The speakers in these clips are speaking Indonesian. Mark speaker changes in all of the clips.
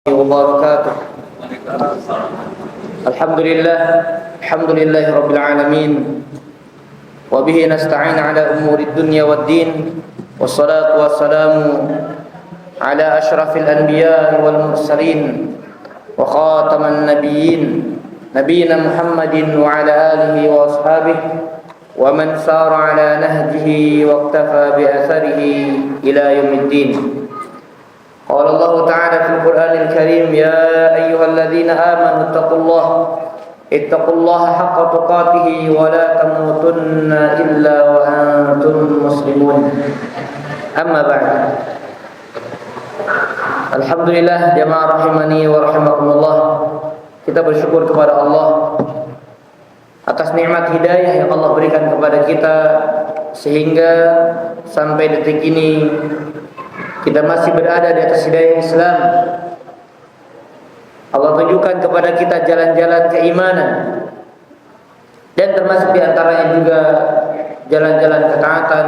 Speaker 1: وبركاته. الحمد لله رب العالمين، وبه نستعين على أمور الدنيا والدين، والصلاة والسلام على أشرف الأنبياء والمرسلين وخاتم النبيين نبينا محمد وعلى آله وأصحابه ومن سار على نهجه واقتفى بأثره إلى يوم الدين. قال الله تعالى في القرآن الكريم: يا أيها الذين آمنوا اتقوا الله حق تقاته ولا تموتن إلا وأنتم مسلمون. أما بعد. Alhamdulillah, jamaah rahimani wa rahimakumullah. Kita bersyukur kepada Allah atas nikmat hidayah yang Allah berikan kepada kita, sehingga sampai detik ini kita masih berada di atas hidayah Islam. Allah tunjukkan kepada kita jalan-jalan keimanan, dan termasuk di antaranya juga jalan-jalan ketaatan,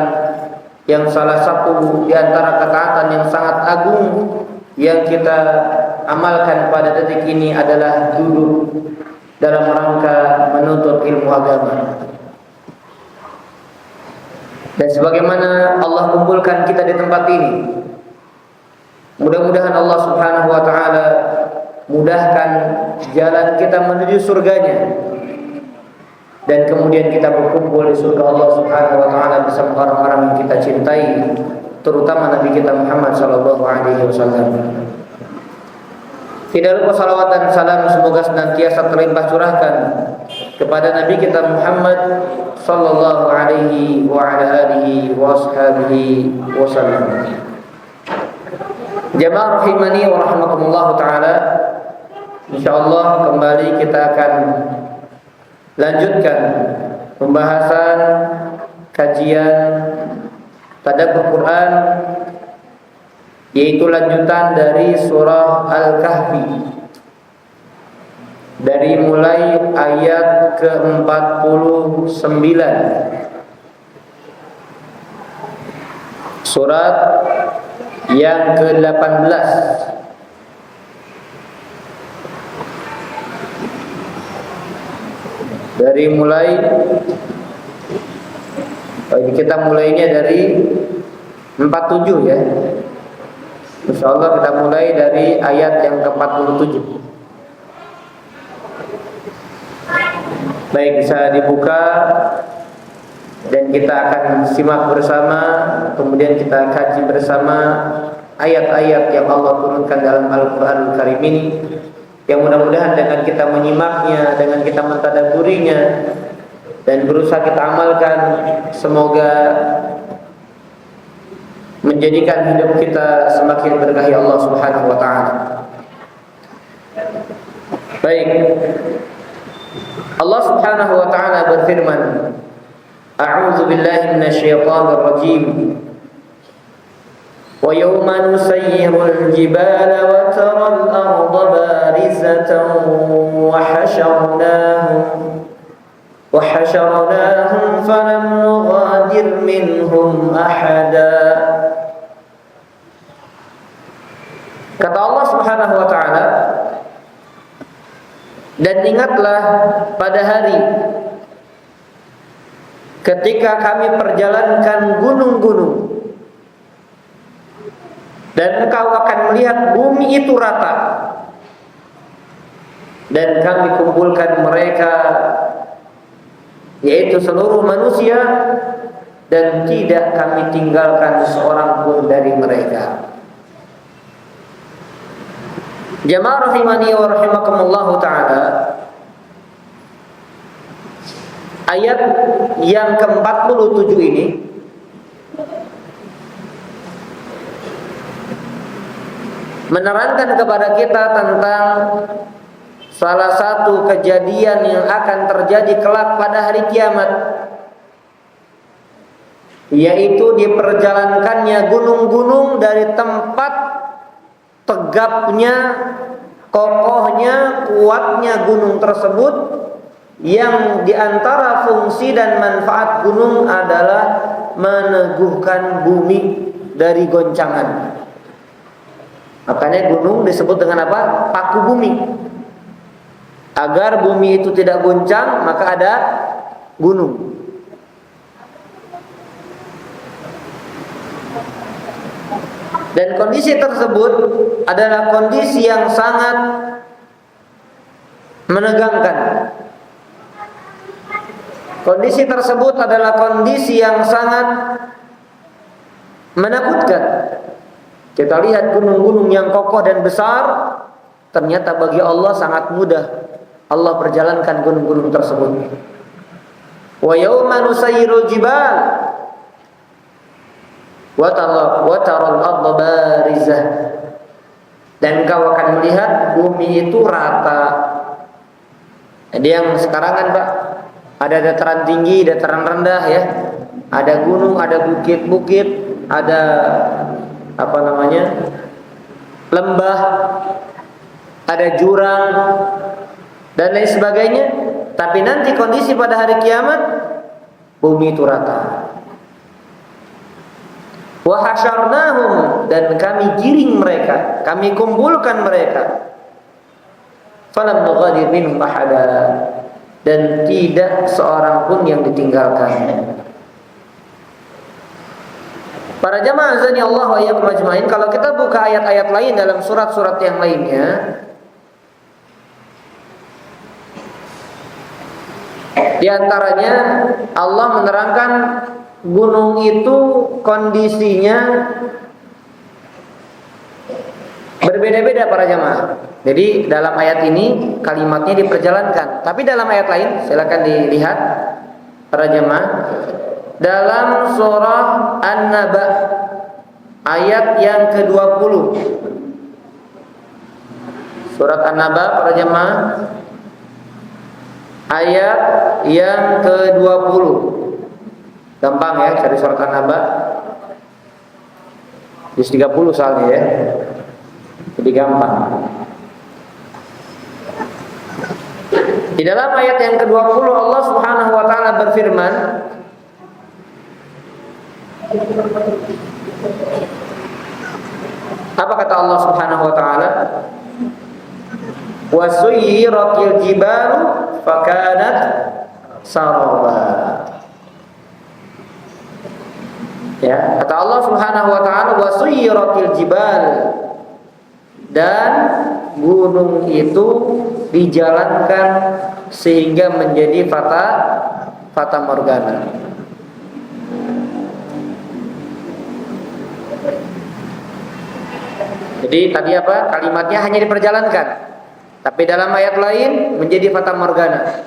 Speaker 1: yang salah satu di antara ketaatan yang sangat agung yang kita amalkan pada detik ini adalah duduk dalam rangka menuntut ilmu agama. Dan sebagaimana Allah kumpulkan kita di tempat ini, mudah-mudahan Allah Subhanahu wa ta'ala mudahkan jalan kita menuju surganya, dan kemudian kita berkumpul di surga Allah Subhanahu wa ta'ala bersama orang-orang yang kita cintai, terutama Nabi kita Muhammad sallallahu alaihi wasallam. Tidak lupa salawat dan salam semoga senantiasa terlimpah curahkan kepada Nabi kita Muhammad sallallahu alaihi wa ala alihi wa ashabihi wasallam. Jamaah rahimani wa rahimakumullah ta'ala, insyaallah kembali kita akan lanjutkan pembahasan kajian tadabbur Quran, yaitu lanjutan dari surah Al-Kahfi, dari mulai ayat ke-49, surat yang ke-18. Dari mulai kita mulainya dari 47 ya. Insyaallah kita mulai dari ayat yang ke-47. Baik, bisa dibuka dan kita akan simak bersama, kemudian kita kaji bersama ayat-ayat yang Allah turunkan dalam Al-Qur'anul Karim ini, yang mudah-mudahan dengan kita menyimaknya, dengan kita mentadabburinya dan berusaha kita amalkan, semoga menjadikan hidup kita semakin berkahi Allah Subhanahu wa ta'ala. Baik, Allah Subhanahu wa ta'ala berfirman: A'udzu billahi minasyaitonir rajim. Wa yawma nusayyirul jibala wa taral arda barizatan wa hasharnahum falam nughadir minhum ahada. Kata Allah Subhanahu wa ta'ala, dan ingatlah pada hari ketika kami perjalankan gunung-gunung, dan engkau akan melihat bumi itu rata, dan kami kumpulkan mereka, yaitu seluruh manusia, dan tidak kami tinggalkan seorang pun dari mereka. Jamaah rahimani wa rahimakumullah ta'ala, ayat yang ke-47 ini menerangkan kepada kita tentang salah satu kejadian yang akan terjadi kelak pada hari kiamat, yaitu diperjalankannya gunung-gunung dari tempat tegapnya, kokohnya, kuatnya gunung tersebut, yang diantara fungsi dan manfaat gunung adalah meneguhkan bumi dari goncangan. Makanya gunung disebut dengan apa? Paku bumi. Agar bumi itu tidak goncang, maka ada gunung. Dan kondisi tersebut adalah kondisi yang sangat menegangkan. Kondisi tersebut adalah kondisi yang sangat menakutkan. Kita lihat gunung-gunung yang kokoh dan besar, ternyata bagi Allah sangat mudah Allah perjalankan gunung-gunung tersebut. Wa yauma nusayyirul jibal wa taral arda barizah. Dan kau akan melihat bumi itu rata. Jadi yang sekarang kan Pak, ada dataran tinggi, dataran rendah ya. Ada gunung, ada bukit-bukit, ada apa namanya? Lembah, ada jurang dan lain sebagainya. Tapi nanti kondisi pada hari kiamat, bumi itu rata. Wa hasyarnahum, dan kami giring mereka, kami kumpulkan mereka. Falam nughadir minhum ahada, dan tidak seorang pun yang ditinggalkan. Para jamaah azani Allah wa iyyakum ajmain, kalau kita buka ayat-ayat lain dalam surat-surat yang lainnya, di antaranya Allah menerangkan gunung itu kondisinya berbeda-beda para jamaah. Jadi dalam ayat ini kalimatnya diperjalankan, tapi dalam ayat lain silakan dilihat para jamaah. Dalam surah An-Naba ayat yang ke-20. Surat An-Naba para jamaah ayat yang ke-20. Gampang ya cari surat An-Naba. Juz 30 soalnya ya. Jadi gampang. Di dalam ayat yang ke-20 Allah Subhanahu wa taala berfirman, apa kata Allah Subhanahu wa taala? Wa suyyiratil jibalu fakanat saraba. Ya, kata Allah Subhanahu wa taala wa suyyiratil jibal, dan gunung itu dijalankan sehingga menjadi fata morgana. Jadi tadi apa? Kalimatnya hanya diperjalankan, tapi dalam ayat lain menjadi fata morgana.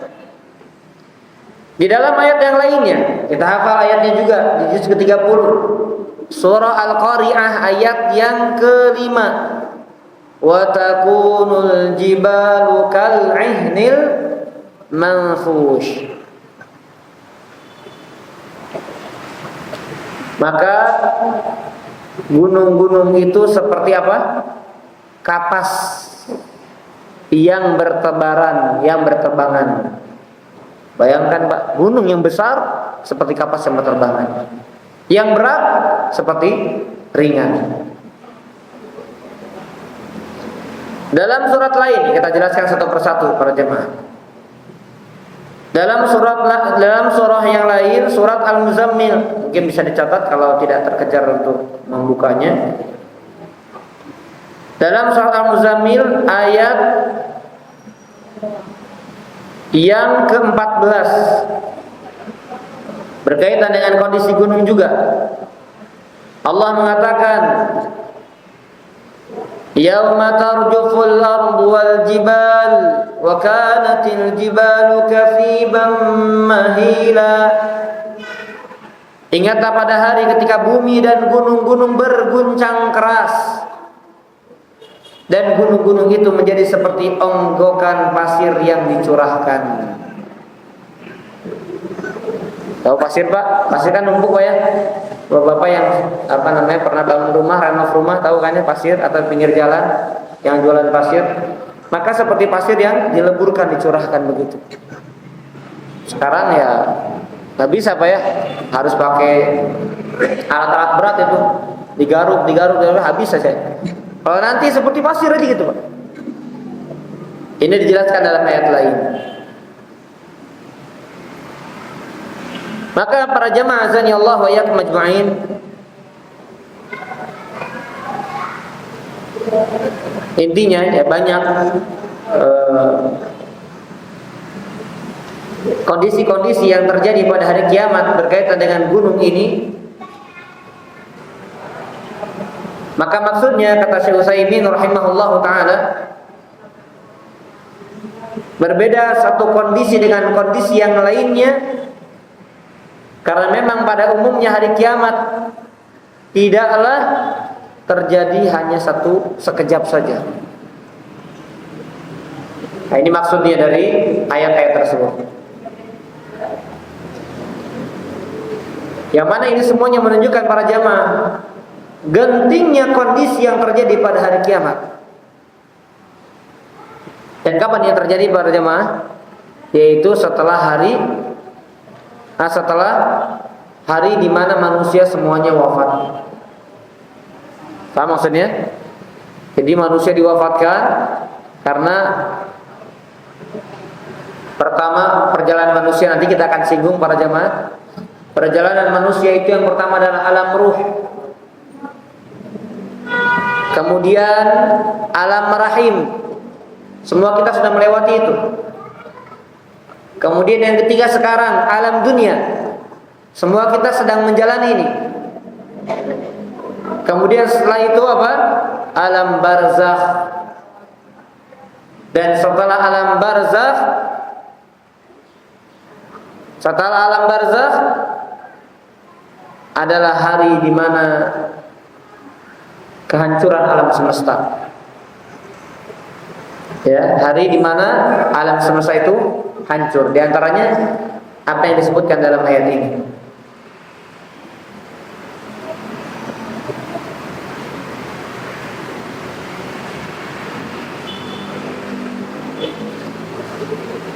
Speaker 1: Di dalam ayat yang lainnya, kita hafal ayatnya juga di juz ke-30. Surah Al-Qari'ah ayat yang ke-5. Wa takunul jibalu kal'ihnil manfush. Maka gunung-gunung itu seperti apa? Kapas yang bertebaran, yang berterbangan. Bayangkan Pak, gunung yang besar seperti kapas yang berterbangan, yang berat seperti ringan. Dalam surat lain kita jelaskan satu persatu para jemaah. Dalam surah yang lain, surat Al-Muzammil, mungkin bisa dicatat kalau tidak terkejar untuk membukanya. Dalam surat Al-Muzammil ayat yang ke-14 berkaitan dengan kondisi gunung juga. Allah mengatakan, yauma tarjuful ardu wal jibal wa kanatil jibalu kafiban mahila. Ingatlah pada hari ketika bumi dan gunung-gunung berguncang keras, dan gunung-gunung itu menjadi seperti onggokan pasir yang dicurahkan. Tahu pasir Pak? Pasir kan numpuk Pak ya. Bapak-bapak yang pernah bangun rumah, renov rumah, tahu kan ya pasir atau pinggir jalan yang jualan pasir. Maka seperti pasir yang dileburkan, dicurahkan begitu. Sekarang ya nggak bisa Pak ya, harus pakai alat-alat berat itu, digaruk habis saja. Kalau nanti seperti pasir aja gitu, Pak. Ini dijelaskan dalam ayat lain. Maka para jamaah azani Allah wa iyyakum ajma'in, intinya ya banyak kondisi-kondisi yang terjadi pada hari kiamat berkaitan dengan gunung ini. Maka maksudnya, kata Syekh Utsaimin rahimahullahu taala, berbeda satu kondisi dengan kondisi yang lainnya, karena memang pada umumnya hari kiamat tidaklah terjadi hanya satu sekejap saja. Nah, ini maksudnya dari ayat-ayat tersebut. Yang mana ini semuanya menunjukkan para jamaah gentingnya kondisi yang terjadi pada hari kiamat. Dan kapan yang terjadi para jamaah? Yaitu setelah hari di mana manusia semuanya wafat. Paham maksudnya? Jadi manusia diwafatkan karena pertama perjalanan manusia, nanti kita akan singgung para jamaah. Perjalanan manusia itu yang pertama adalah alam ruh. Kemudian alam rahim. Semua kita sudah melewati itu. Kemudian yang ketiga sekarang alam dunia. Semua kita sedang menjalani ini. Kemudian setelah itu apa? Alam barzakh. Dan setelah alam barzakh adalah hari di mana kehancuran alam semesta. Ya, hari di mana alam semesta itu hancur. Di antaranya apa yang disebutkan dalam ayat ini.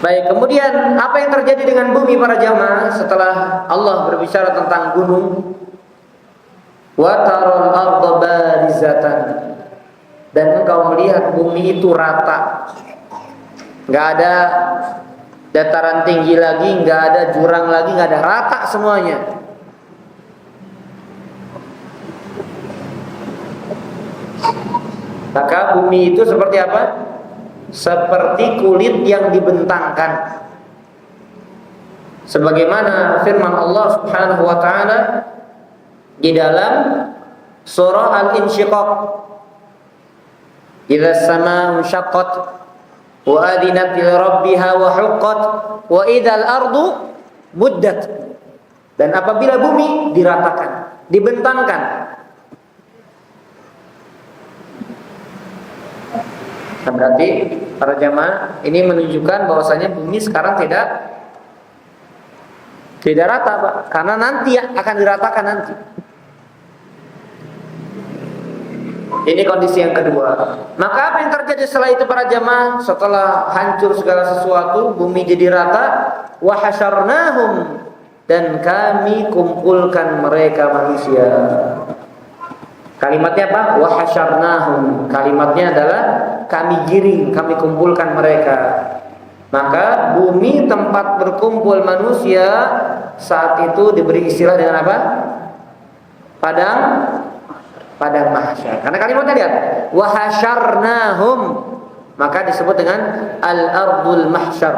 Speaker 1: Baik, kemudian apa yang terjadi dengan bumi para jamaah setelah Allah berbicara tentang gunung? Wa taral arda barizatan. Dan engkau melihat bumi itu rata. Enggak ada dataran tinggi lagi, enggak ada jurang lagi, enggak ada, rata semuanya. Maka bumi itu seperti apa? Seperti kulit yang dibentangkan. Sebagaimana firman Allah Subhanahu wa taala di dalam surah Al-Insyiqaq, "Idza as-samaa'u insyaqqat wa adinat li rabbiha wa huqqat wa idzal ardu muddat." Dan apabila bumi diratakan, dibentangkan. Nah, berarti para jamaah ini menunjukkan bahwasanya bumi sekarang tidak rata, Pak, karena nanti akan diratakan nanti. Ini kondisi yang kedua. Maka apa yang terjadi setelah itu para jamaah? Setelah hancur segala sesuatu, bumi jadi rata, wa hasyarnahum, dan kami kumpulkan mereka manusia. Kalimatnya apa? Wa hasyarnahum. Kalimatnya adalah kami giring, kami kumpulkan mereka. Maka bumi tempat berkumpul manusia saat itu diberi istilah dengan apa? Padang mahsyar. Karena kalimatnya lihat, wa hasyarnahum, maka disebut dengan al-ardul mahsyar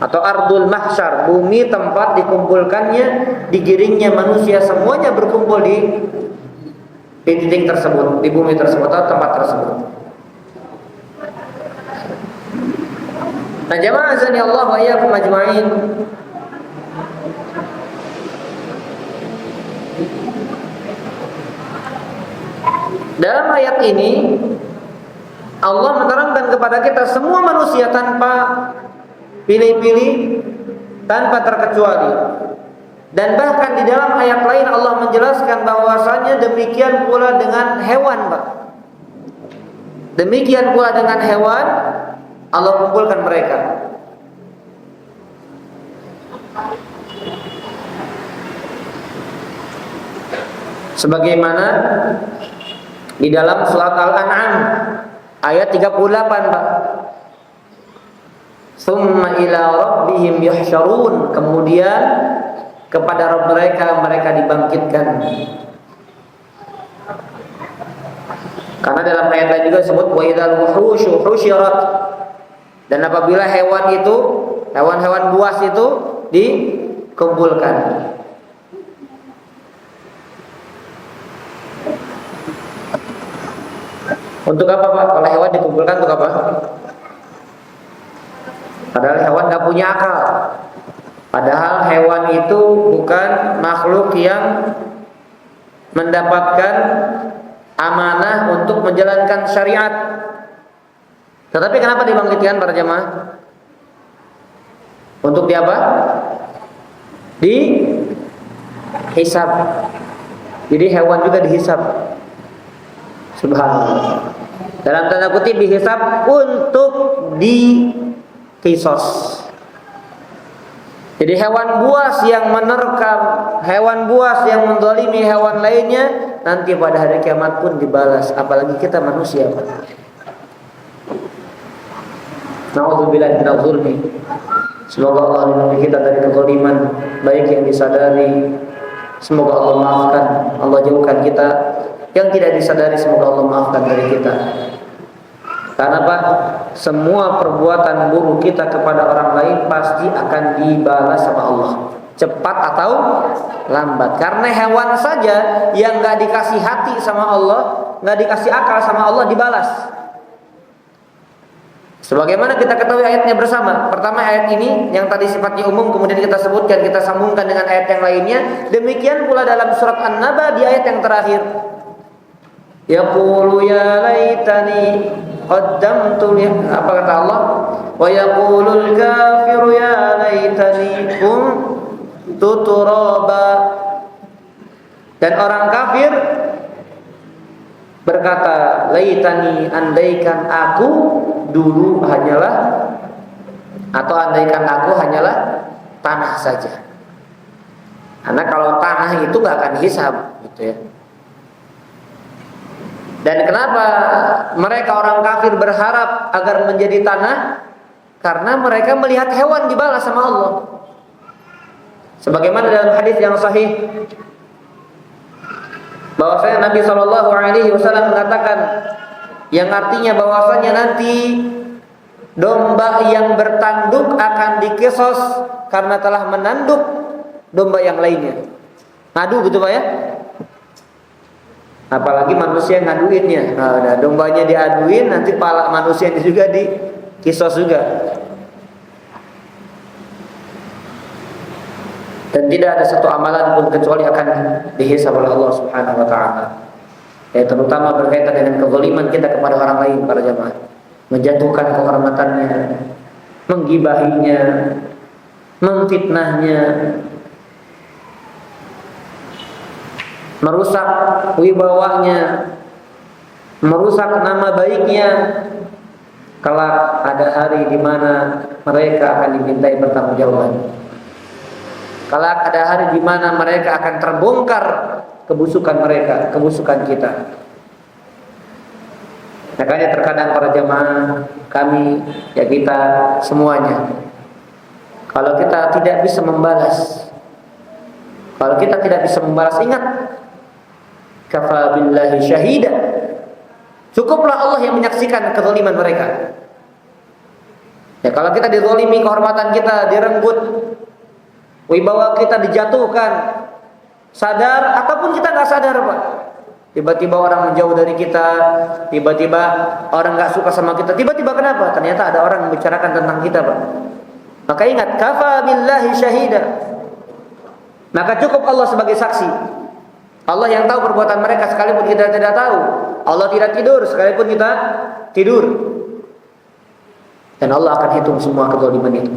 Speaker 1: atau ardul mahsyar, bumi tempat dikumpulkannya, digiringnya manusia, semuanya berkumpul di titik tersebut, di bumi tersebut atau tempat tersebut. Nah, jamaah azani Allah wa iyyakum ajma'in. Dalam ayat ini Allah menerangkan kepada kita semua manusia tanpa pilih-pilih, tanpa terkecuali. Dan bahkan di dalam ayat lain Allah menjelaskan bahwasanya demikian pula dengan hewan, Pak. Demikian pula dengan hewan Allah kumpulkan mereka. Sebagaimana Di dalam surat Al-An'am ayat 38, Pak. Tsumma ila rabbihim yuhsyarun, kemudian kepada Rabb mereka dibangkitkan. Karena dalam ayat lain juga disebut wa idzal wuhusyu husyirat. Dan apabila hewan-hewan buas itu dikumpulkan. Untuk apa, Pak? Kalau hewan dikumpulkan untuk apa? Padahal hewan gak punya akal. Padahal hewan itu bukan makhluk yang mendapatkan amanah untuk menjalankan syariat. Tetapi kenapa dibangkitkan para jamaah? Untuk di apa? Di hisab. Jadi hewan juga dihisab. Subhanallah. Dalam tanda kutip dihisab untuk dikisos. Jadi hewan buas yang menerkam, hewan buas yang menzalimi hewan lainnya, nanti pada hari kiamat pun dibalas. Apalagi kita manusia, Pak. Na'udzubillahi minadz zulmi. Semoga Allah melindungi kita dari kezaliman, baik yang disadari, semoga Allah maafkan, Allah jauhkan kita. Yang tidak disadari, semoga Allah maafkan dari kita. Karena Pak, semua perbuatan buruk kita kepada orang lain pasti akan dibalas sama Allah, cepat atau lambat. Karena hewan saja yang gak dikasih hati sama Allah, gak dikasih akal sama Allah, dibalas. Sebagaimana kita ketahui ayatnya bersama. Pertama ayat ini yang tadi sifatnya umum, kemudian kita sebutkan, kita sambungkan dengan ayat yang lainnya. Demikian pula dalam surat An-Naba di ayat yang terakhir. Yaqulu ya laitani qaddamtu li, apa kata Allah? Wa yaqulul kafiru ya laitani kuntu turaba. Dan orang kafir berkata, laitani, andaikan aku dulu hanyalah, atau andaikan aku hanyalah tanah saja. Karena kalau tanah itu gak akan hisab, gitu ya. Dan kenapa mereka orang kafir berharap agar menjadi tanah? Karena mereka melihat hewan dibalas sama Allah. Sebagaimana dalam hadis yang sahih, bahwasanya Nabi SAW mengatakan, yang artinya bahwasanya nanti domba yang bertanduk akan dikisos karena telah menanduk domba yang lainnya. Ngadu gitu Pak ya. Apalagi manusia ngaduinnya. Nah, dombanya diaduin, nanti pala manusianya juga dikisos juga. Dan tidak ada satu amalan pun kecuali akan dihisab oleh Allah Subhanahu wa taala. Ya, terutama berkaitan dengan kezaliman kita kepada orang lain, para jamaah. Menjatuhkan kehormatannya, menggibahinya, memfitnahnya, merusak wibawanya, merusak nama baiknya. Kelak ada hari di mana mereka akan dimintai pertanggungjawaban. Kelak ada hari di mana mereka akan terbongkar kebusukan mereka, kebusukan kita. Makanya terkadang para jamaah, kami, ya kita semuanya, kalau kita tidak bisa membalas, kalau kita tidak bisa membalas, ingat, kafa billahi syahida, cukuplah Allah yang menyaksikan kezaliman mereka. Ya, kalau kita dizalimi, kehormatan kita direnggut, wibawa kita dijatuhkan, sadar ataupun kita nggak sadar Pak, tiba-tiba orang menjauh dari kita, tiba-tiba orang nggak suka sama kita, tiba-tiba kenapa? Ternyata ada orang membicarakan tentang kita Pak. Maka ingat, kafa billahi syahida, maka cukup Allah sebagai saksi. Allah yang tahu perbuatan mereka sekalipun kita tidak tahu. Allah tidak tidur sekalipun kita tidur. Dan Allah akan hitung semua kezaliman itu.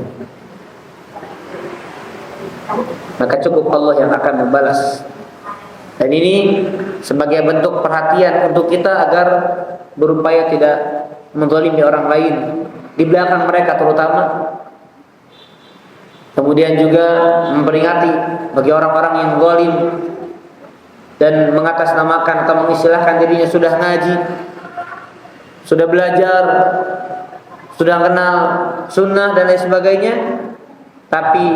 Speaker 1: Maka cukup Allah yang akan membalas. Dan ini sebagai bentuk perhatian untuk kita agar berupaya tidak menzalimi orang lain di belakang mereka terutama. Kemudian juga memperingati bagi orang-orang yang zalim dan mengatasnamakan atau mengistilahkan dirinya sudah ngaji, sudah belajar, sudah kenal sunnah dan lain sebagainya, tapi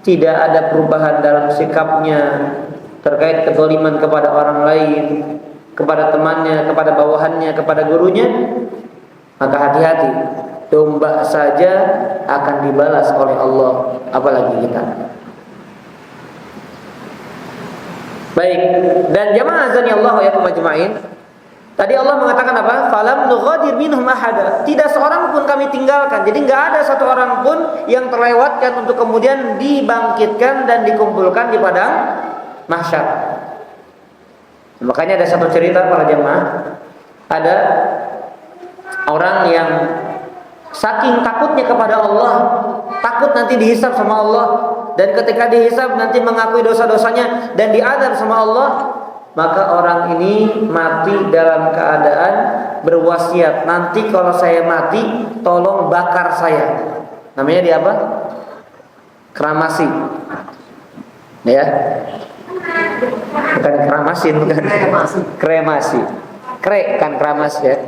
Speaker 1: tidak ada perubahan dalam sikapnya terkait kezaliman kepada orang lain, kepada temannya, kepada bawahannya, kepada gurunya, maka hati-hati, domba saja akan dibalas oleh Allah, apalagi kita. Baik, dan jamaah azani Allah ya majma'in. Tadi Allah mengatakan apa? Falam nughadir minhum ahada. Tidak seorang pun kami tinggalkan. Jadi enggak ada satu orang pun yang terlewatkan untuk kemudian dibangkitkan dan dikumpulkan di padang mahsyar. Makanya ada satu cerita para jamaah. Ada orang yang saking takutnya kepada Allah, takut nanti dihisab sama Allah, dan ketika dihisab nanti mengakui dosa-dosanya dan diazab sama Allah, maka orang ini mati dalam keadaan berwasiat, nanti kalau saya mati tolong bakar saya. Namanya dia apa? Kremasi. Ya. Bukan kremasin, bukan. Kremasi. Kan kremas ya.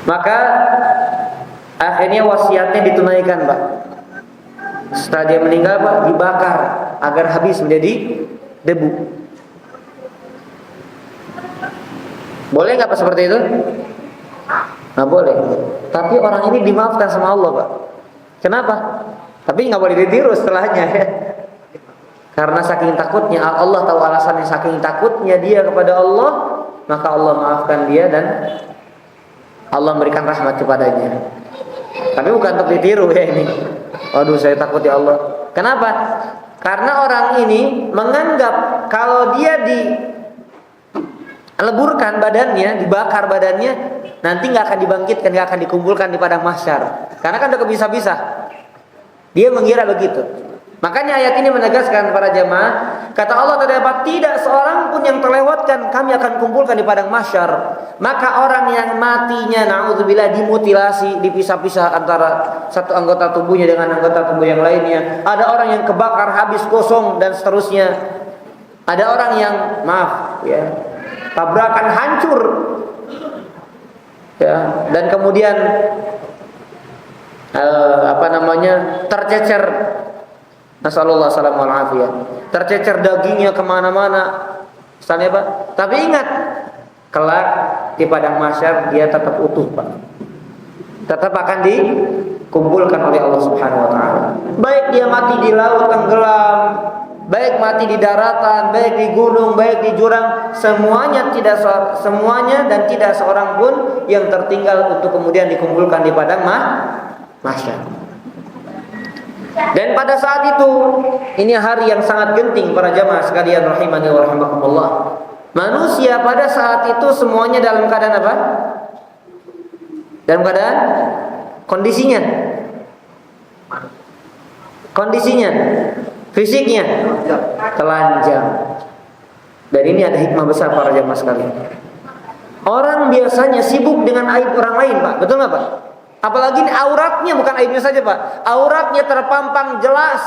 Speaker 1: Maka akhirnya wasiatnya ditunaikan, Pak. Setelah dia meninggal, Pak, dibakar agar habis menjadi debu. Boleh nggak Pak seperti itu? Nggak boleh. Tapi orang ini dimaafkan sama Allah, Pak. Kenapa? Tapi nggak boleh ditiru setelahnya ya. Karena saking takutnya, Allah tahu alasannya, saking takutnya dia kepada Allah, maka Allah maafkan dia dan Allah memberikan rahmat kepadanya. Tapi bukan untuk ditiru ya ini. Waduh, saya takut ya Allah. Kenapa? Karena orang ini menganggap kalau dia dileburkan badannya, dibakar badannya, nanti nggak akan dibangkitkan, nggak akan dikumpulkan di padang mahsyar. Karena kan udah kepisah-pisah. Dia mengira begitu. Makanya ayat ini menegaskan para jamaah, kata Allah terdapat tidak seorang pun yang terlewatkan kami akan kumpulkan di padang mahsyar. Maka orang yang matinya naudzubillah dimutilasi, dipisah-pisah antara satu anggota tubuhnya dengan anggota tubuh yang lainnya. Ada orang yang kebakar habis gosong dan seterusnya. Ada orang yang maaf ya, tabrakan hancur. Ya, dan kemudian tercecer. Nasallallahu salam wal afiyah. Tercecer dagingnya kemana-mana. Misalnya Pak. Tapi ingat, kelak di padang mahsyar dia tetap utuh Pak. Tetap akan dikumpulkan oleh Allah Subhanahu wa taala. Baik dia mati di laut tenggelam, baik mati di daratan, baik di gunung, baik di jurang, semuanya dan tidak seorang pun yang tertinggal untuk kemudian dikumpulkan di padang mahsyar. Dan pada saat itu, ini hari yang sangat genting para jamaah sekalian rahimani wa rahimakumullah. Manusia pada saat itu semuanya dalam keadaan apa? Dalam keadaan kondisinya, fisiknya telanjang. Dan ini ada hikmah besar para jamaah sekalian. Orang biasanya sibuk dengan aib orang lain, Pak. Betul nggak Pak? Apalagi ini auratnya, bukan aibnya saja Pak, auratnya terpampang jelas.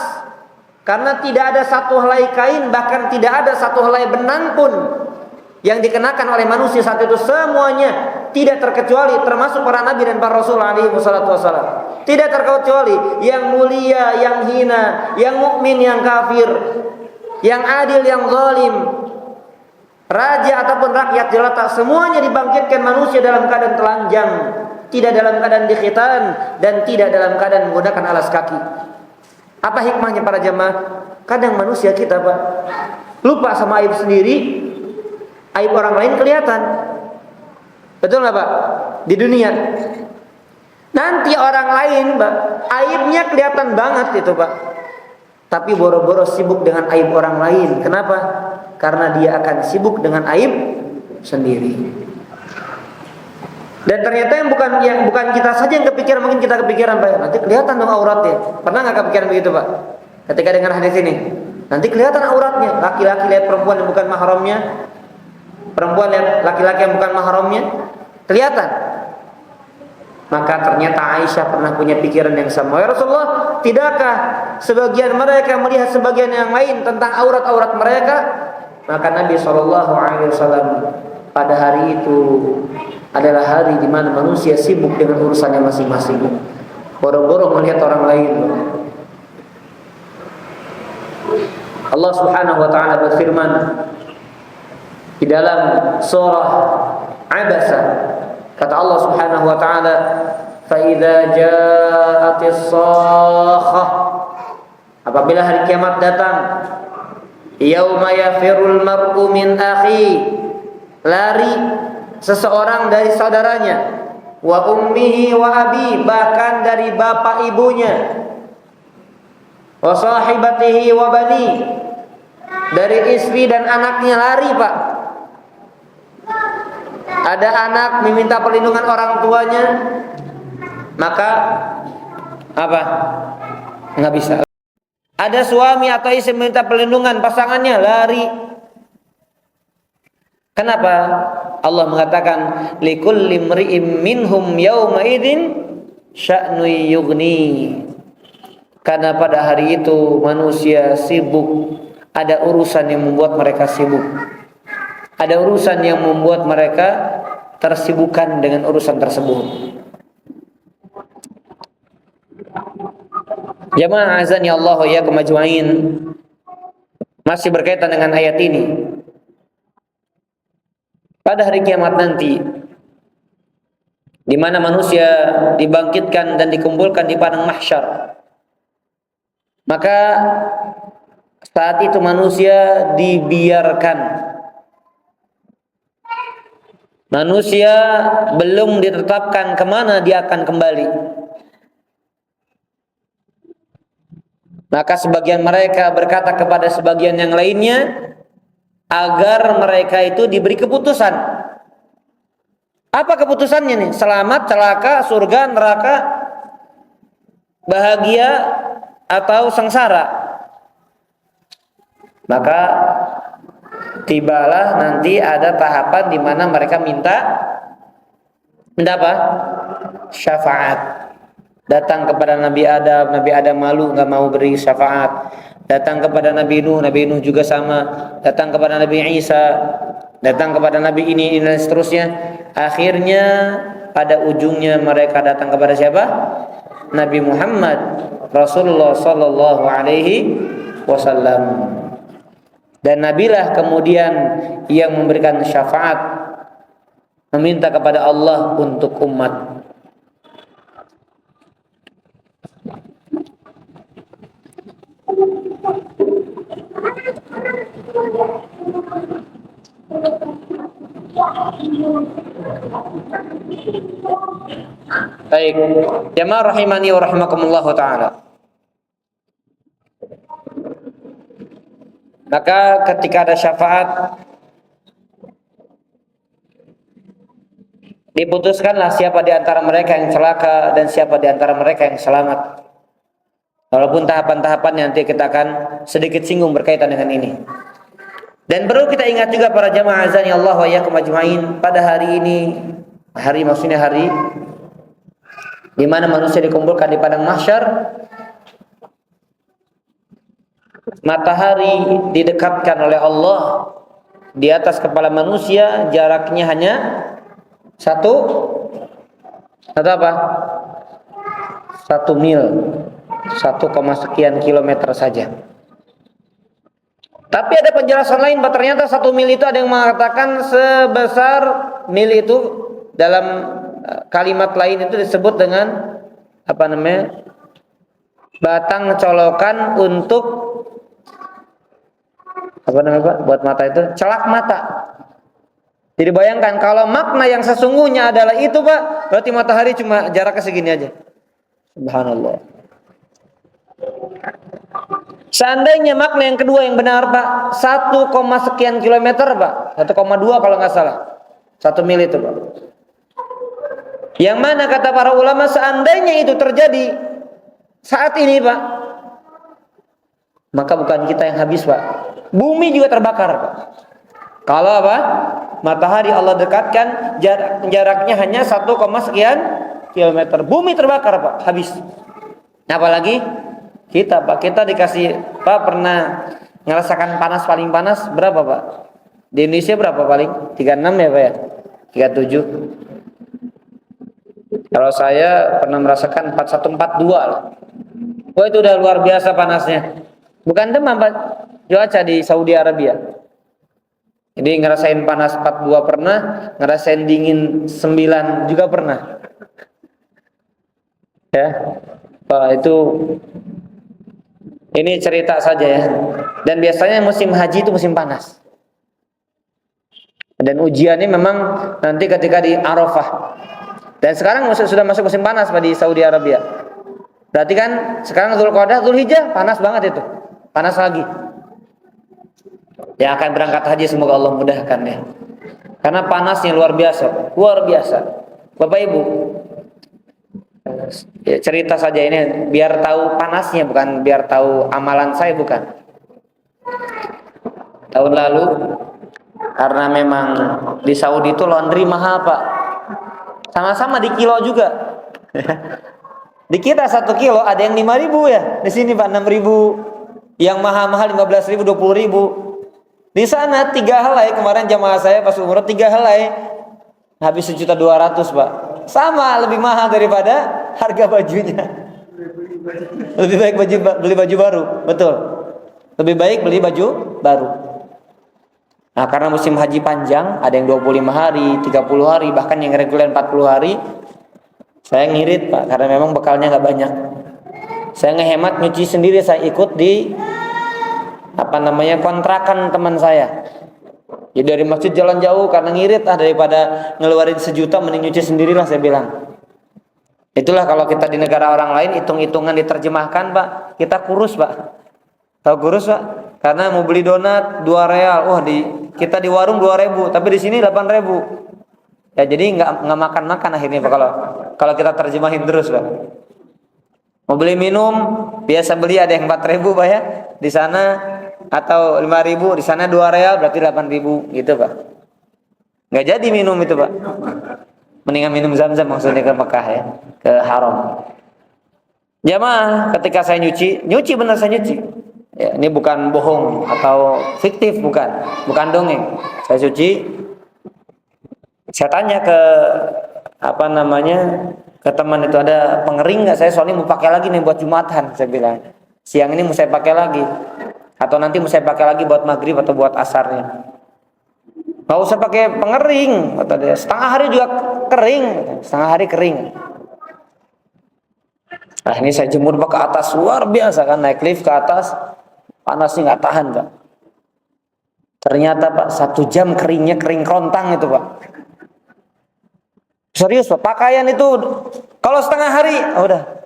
Speaker 1: Karena tidak ada satu helai kain, bahkan tidak ada satu helai benang pun yang dikenakan oleh manusia saat itu. Semuanya tidak terkecuali, termasuk para nabi dan para rasul alaihi wassalatu wassalam. Tidak terkecuali yang mulia, yang hina, yang mukmin, yang kafir, yang adil, yang zalim, raja ataupun rakyat jelata, semuanya dibangkitkan manusia dalam keadaan telanjang, tidak dalam keadaan dikhitan dan tidak dalam keadaan menggunakan alas kaki. Apa hikmahnya para jamaah? Kadang manusia kita Pak lupa sama aib sendiri, aib orang lain kelihatan. Betul nggak Pak? Di dunia nanti orang lain Pak aibnya kelihatan banget itu Pak, tapi boro-boro sibuk dengan aib orang lain. Kenapa? Karena dia akan sibuk dengan aib sendiri. Dan ternyata yang bukan kita saja yang kepikiran, mungkin kita kepikiran Pak, nanti kelihatan dong auratnya. Pernah nggak kepikiran begitu Pak? Ketika dengar hadis ini, nanti kelihatan auratnya. Laki-laki lihat perempuan yang bukan mahramnya, perempuan lihat laki-laki yang bukan mahramnya, kelihatan. Maka ternyata Aisyah pernah punya pikiran yang sama. Ya Rasulullah, tidakkah sebagian mereka melihat sebagian yang lain tentang aurat-aurat mereka? Maka Nabi SAW pada hari itu adalah hari di mana manusia sibuk dengan urusannya masing-masing. Boro-boro melihat orang lain. Allah Subhanahu wa taala berfirman di dalam surah Abasa, kata Allah Subhanahu wa taala, "Fa idza ja'atis shakhah," apabila hari kiamat datang, yauma yafirul mar'u min akhi, lari seseorang dari saudaranya, wa ummihi wa abi, bahkan dari bapak ibunya, wa sahibatihi wa bani, dari istri dan anaknya lari, Pak. Ada anak meminta perlindungan orang tuanya, maka apa? Nggak bisa. Ada suami atau istri meminta perlindungan pasangannya, lari. Kenapa? Allah mengatakan likulli imri'in minhum yawma idzin sya'nu yughni. Karena pada hari itu manusia sibuk, ada urusan yang membuat mereka sibuk. Ada urusan yang membuat mereka tersibukkan dengan urusan tersebut. Jamaah azan ya Allah ya kemajmu'in. Masih berkaitan dengan ayat ini. Pada hari kiamat nanti, di mana manusia dibangkitkan dan dikumpulkan di padang mahsyar, maka saat itu manusia dibiarkan. Manusia belum ditetapkan kemana dia akan kembali. Maka sebagian mereka berkata kepada sebagian yang lainnya agar mereka itu diberi keputusan. Apa keputusannya nih? Selamat, celaka, surga, neraka, bahagia atau sengsara? Maka tibalah nanti ada tahapan di mana mereka minta apa? Syafaat. Datang kepada Nabi Adam malu nggak mau beri syafaat. Datang kepada Nabi Nuh juga sama. Datang kepada Nabi Isa, datang kepada Nabi ini dan seterusnya. Akhirnya pada ujungnya mereka datang kepada siapa? Nabi Muhammad Rasulullah sallallahu alaihi wasallam. Dan Nabilah kemudian yang memberikan syafaat, meminta kepada Allah untuk umat. Baik, jamaah rahimani wa rahimakumullah ta'ala. Maka ketika ada syafaat, diputuskanlah siapa di antara mereka yang celaka dan siapa di antara mereka yang selamat. Walaupun tahapan-tahapannya nanti kita akan sedikit singgung berkaitan dengan ini. Dan perlu kita ingat juga para jamaah azan ya Allah wa iyyakum ajmain, pada hari ini, maksudnya hari di mana manusia dikumpulkan di padang mahsyar, matahari didekatkan oleh Allah di atas kepala manusia, jaraknya hanya satu apa? 1 mil, 1, sekian kilometer saja. Tapi ada penjelasan lain bahwa ternyata 1 mil itu ada yang mengatakan sebesar mil itu dalam kalimat lain itu disebut dengan apa namanya? Batang colokan untuk apa namanya Pak? Buat mata itu celak mata. Jadi bayangkan kalau makna yang sesungguhnya adalah itu Pak, berarti matahari cuma jaraknya segini aja. Subhanallah. Seandainya makna yang kedua yang benar Pak, 1, sekian kilometer Pak, 1,2 kalau nggak salah, 1 mil itu Pak. Yang mana kata para ulama seandainya itu terjadi saat ini Pak, maka bukan kita yang habis Pak, bumi juga terbakar Pak. Kalau apa? Matahari Allah dekatkan jaraknya hanya 1, sekian kilometer. Bumi terbakar Pak, habis. Apalagi kita Pak, kita dikasih Pak pernah ngerasakan panas paling panas berapa Pak? Di Indonesia berapa paling? 36 ya Pak ya? 37. Kalau saya pernah merasakan 4142 lah. Wah itu udah luar biasa panasnya. Bukan demam Pak, cuaca di Saudi Arabia. Jadi ngerasain panas 42 pernah, ngerasain dingin 9 juga pernah. Ya. Itu ini cerita saja ya. Dan biasanya musim haji itu musim panas. Dan ujiannya memang nanti ketika di Arafah. Dan sekarang sudah masuk musim panas Pak di Saudi Arabia. Berarti kan sekarang Dzulqa'dah, Dzulhijjah panas banget itu. Panas lagi. Yang akan berangkat haji semoga Allah mudahkan ya. Karena panasnya luar biasa, luar biasa. Bapak Ibu, ya, cerita saja ini biar tahu panasnya, bukan biar tahu amalan saya, bukan. Tahun lalu karena memang di Saudi itu laundry mahal Pak. Sama-sama di kilo juga. Di kita 1 kilo ada yang 5.000 ya. Di sini Pak 6.000. Yang mahal-mahal 15.000, 20.000. Di sana 3 helai kemarin jamaah saya pas umroh 3 helai habis 1.200.000 Pak. Sama lebih mahal daripada harga bajunya. Lebih baik beli baju baru, betul. Lebih baik beli baju baru. Nah, karena musim haji panjang, ada yang 25 hari, 30 hari, bahkan yang reguler 40 hari. Saya ngirit Pak, karena memang bekalnya nggak banyak. Saya ngehemat nyuci sendiri, saya ikut di kontrakan teman saya. Jadi dari masjid jalan jauh karena ngirit daripada ngeluarin 1 juta mending nyuci sendirilah saya bilang. Itulah kalau kita di negara orang lain hitung-hitungan diterjemahkan Pak, kita kurus Pak. Tahu kurus Pak? Karena mau beli donat 2 real, kita di warung 2.000, tapi di sini 8.000. Ya jadi nggak makan akhirnya Pak kalau kita terjemahin terus Pak. Mau beli minum biasa beli ada yang 4.000 Pak ya, di sana atau 5.000, di sana 2 real berarti 8.000 gitu Pak. Nggak jadi minum itu Pak. Mendingan minum Zam-Zam maksudnya ke Mekah ya, ke Haram. Jamaah ketika saya nyuci benar saya nyuci. Ya, ini bukan bohong atau fiktif, bukan dongeng. Saya cuci. Saya tanya ke ke teman itu ada pengering nggak? Saya soalnya mau pakai lagi nih buat Jumatan. Saya bilang siang ini mau saya pakai lagi, atau nanti mau saya pakai lagi buat maghrib atau buat asarnya. Nggak usah pakai pengering, kata dia. Setengah hari juga kering, setengah hari kering. Nah ini saya jemur ke atas luar biasa kan, naik lift ke atas. Panasnya nggak tahan Pak. Ternyata Pak 1 jam keringnya kering kerontang itu Pak. Serius Pak, pakaian itu kalau setengah hari udah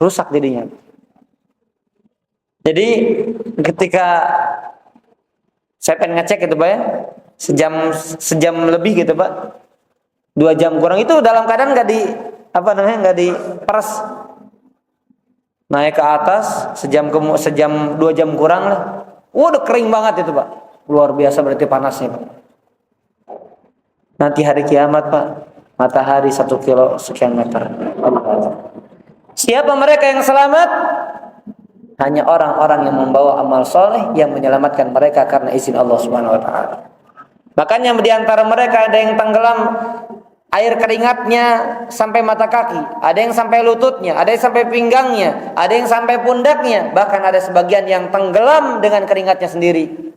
Speaker 1: rusak jadinya. Jadi ketika saya pengen ngecek itu Pak ya, sejam lebih gitu Pak, 2 jam kurang itu dalam keadaan nggak diperes. Naik ke atas sejam 2 jam kurang lah. Udah kering banget itu Pak. Luar biasa berarti panasnya Pak. Nanti hari kiamat Pak, matahari 1 kilo sekian meter. Siapa mereka yang selamat? Hanya orang-orang yang membawa amal soleh yang menyelamatkan mereka karena izin Allah Subhanahu wa taala. Makanya di antara mereka ada yang tenggelam air keringatnya sampai mata kaki, ada yang sampai lututnya, ada yang sampai pinggangnya, ada yang sampai pundaknya, bahkan ada sebagian yang tenggelam dengan keringatnya sendiri.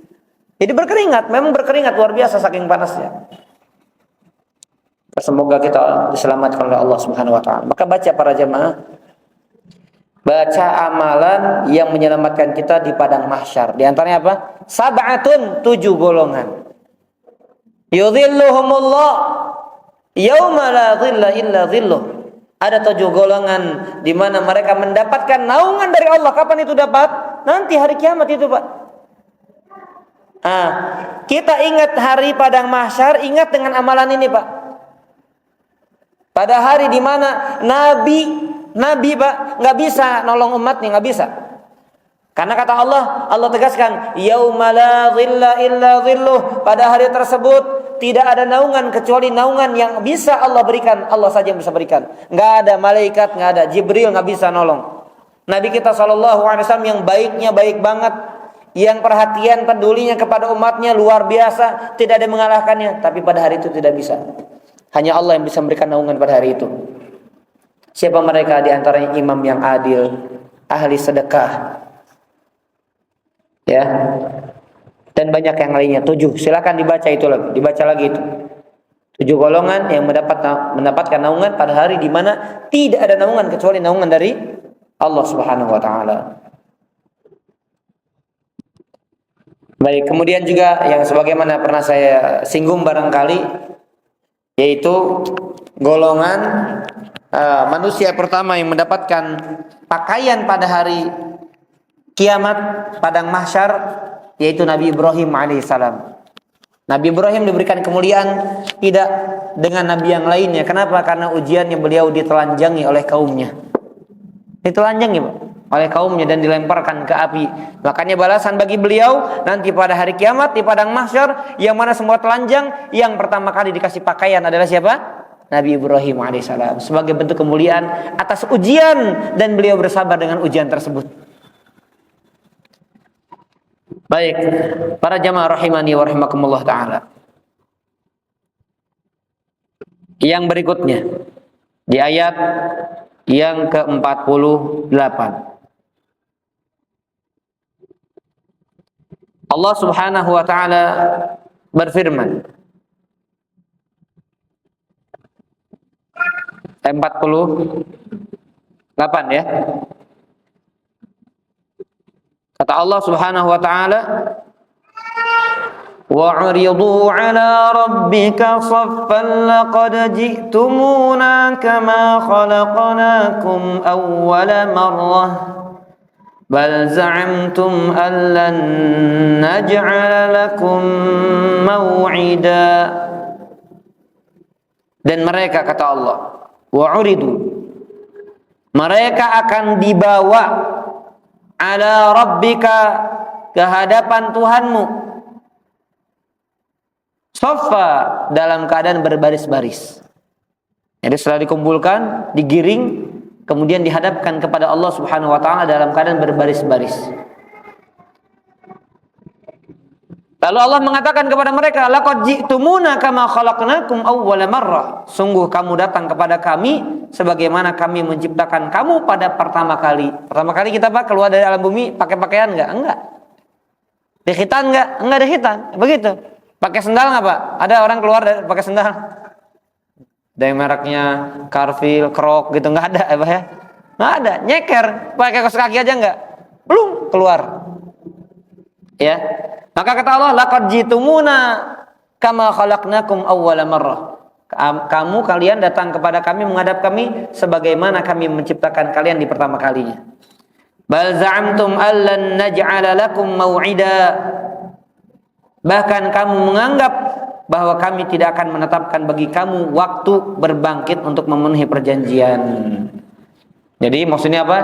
Speaker 1: Jadi berkeringat, memang berkeringat luar biasa saking panasnya. Semoga kita diselamatkan oleh Allah Subhanahu wa taala. Maka baca para jemaah, baca amalan yang menyelamatkan kita di padang mahsyar. Di antaranya apa? 7 golongan. Yudhilluhumullah yauma la dhilla illa dhilluh. Ada 7 golongan di mana mereka mendapatkan naungan dari Allah. Kapan itu dapat? Nanti hari kiamat itu Pak. Kita ingat hari padang mahsyar, ingat dengan amalan ini Pak. Pada hari di mana Nabi Pak nggak bisa nolong umatnya, nggak bisa. Karena kata Allah tegaskan, yauma la dhilla illa dhilluh. Pada hari tersebut tidak ada naungan kecuali naungan yang bisa Allah berikan, Allah saja yang bisa berikan. Nggak ada malaikat, nggak ada Jibril, nggak bisa nolong. Nabi kita SAW yang baiknya baik banget, yang perhatian pedulinya kepada umatnya luar biasa, tidak ada yang mengalahkannya. Tapi pada hari itu tidak bisa. Hanya Allah yang bisa memberikan naungan pada hari itu. Siapa mereka? Di antaranya imam yang adil, ahli sedekah, ya, dan banyak yang lainnya. 7. Silakan dibaca itu lagi, dibaca lagi itu. 7 golongan yang mendapatkan naungan pada hari di mana tidak ada naungan kecuali naungan dari Allah Subhanahu wa taala. Baik, kemudian juga yang sebagaimana pernah saya singgung barangkali, yaitu golongan manusia pertama yang mendapatkan pakaian pada hari kiamat, padang mahsyar, yaitu Nabi Ibrahim alaihissalam. Nabi Ibrahim diberikan kemuliaan tidak dengan nabi yang lainnya. Kenapa? Karena ujiannya beliau ditelanjangi oleh kaumnya. Ditelanjangi oleh kaumnya dan dilemparkan ke api. Makanya balasan bagi beliau nanti pada hari kiamat di padang mahsyar, yang mana semua telanjang, yang pertama kali dikasih pakaian adalah siapa? Nabi Ibrahim alaihissalam, sebagai bentuk kemuliaan atas ujian, dan beliau bersabar dengan ujian tersebut. Baik, para jamaah rahimani wa rahimakumullah ta'ala. Yang berikutnya di ayat yang ke-48, Allah Subhanahu wa ta'ala berfirman, 48 ya. Kata Allah Subhanahu wa ta'ala, وَعُرِضُوا عَلَى رَبِّكَ صَفًّا لَقَدْ جِئْتُمُونَا كَمَا خَلَقْنَاكُمْ أَوَّلَ مَرَّةٍ بَلْ زَعَمْتُمْ أَن لَّن نَّجْعَلَ لَكُم مَّوْعِدًا. Dan mereka, kata Allah, wa'uridu, mereka akan dibawa ala rabbika, ke hadapan Tuhanmu, saffa, dalam keadaan berbaris-baris. Jadi setelah dikumpulkan, digiring, kemudian dihadapkan kepada Allah Subhanahu wa ta'ala dalam keadaan berbaris-baris. Lalu Allah mengatakan kepada mereka, laqad ji'tumuna kama khalaqnakum awwala marrah. Sungguh kamu datang kepada kami sebagaimana kami menciptakan kamu pada pertama kali. Pertama kali kita keluar dari alam bumi pakai pakaian enggak? Enggak. Dikhitan enggak? Enggak dikhitan. Begitu. Pakai sendal enggak, Pak? Ada orang keluar pakai sendal? Dari mereknya Carville, Crocs gitu, enggak ada ya, Pak ya? Enggak ada. Nyeker, pakai kaos kaki aja enggak? Belum keluar. Ya. Maka kata Allah, laqad jitumuna kama khalaqnakum awwala marrah. Kalian datang kepada kami, menghadap kami sebagaimana kami menciptakan kalian di pertama kalinya. Bal za'amtum allan naj'ala lakum mau'ida. Bahkan kamu menganggap bahwa kami tidak akan menetapkan bagi kamu waktu berbangkit untuk memenuhi perjanjian. Jadi maksudnya apa?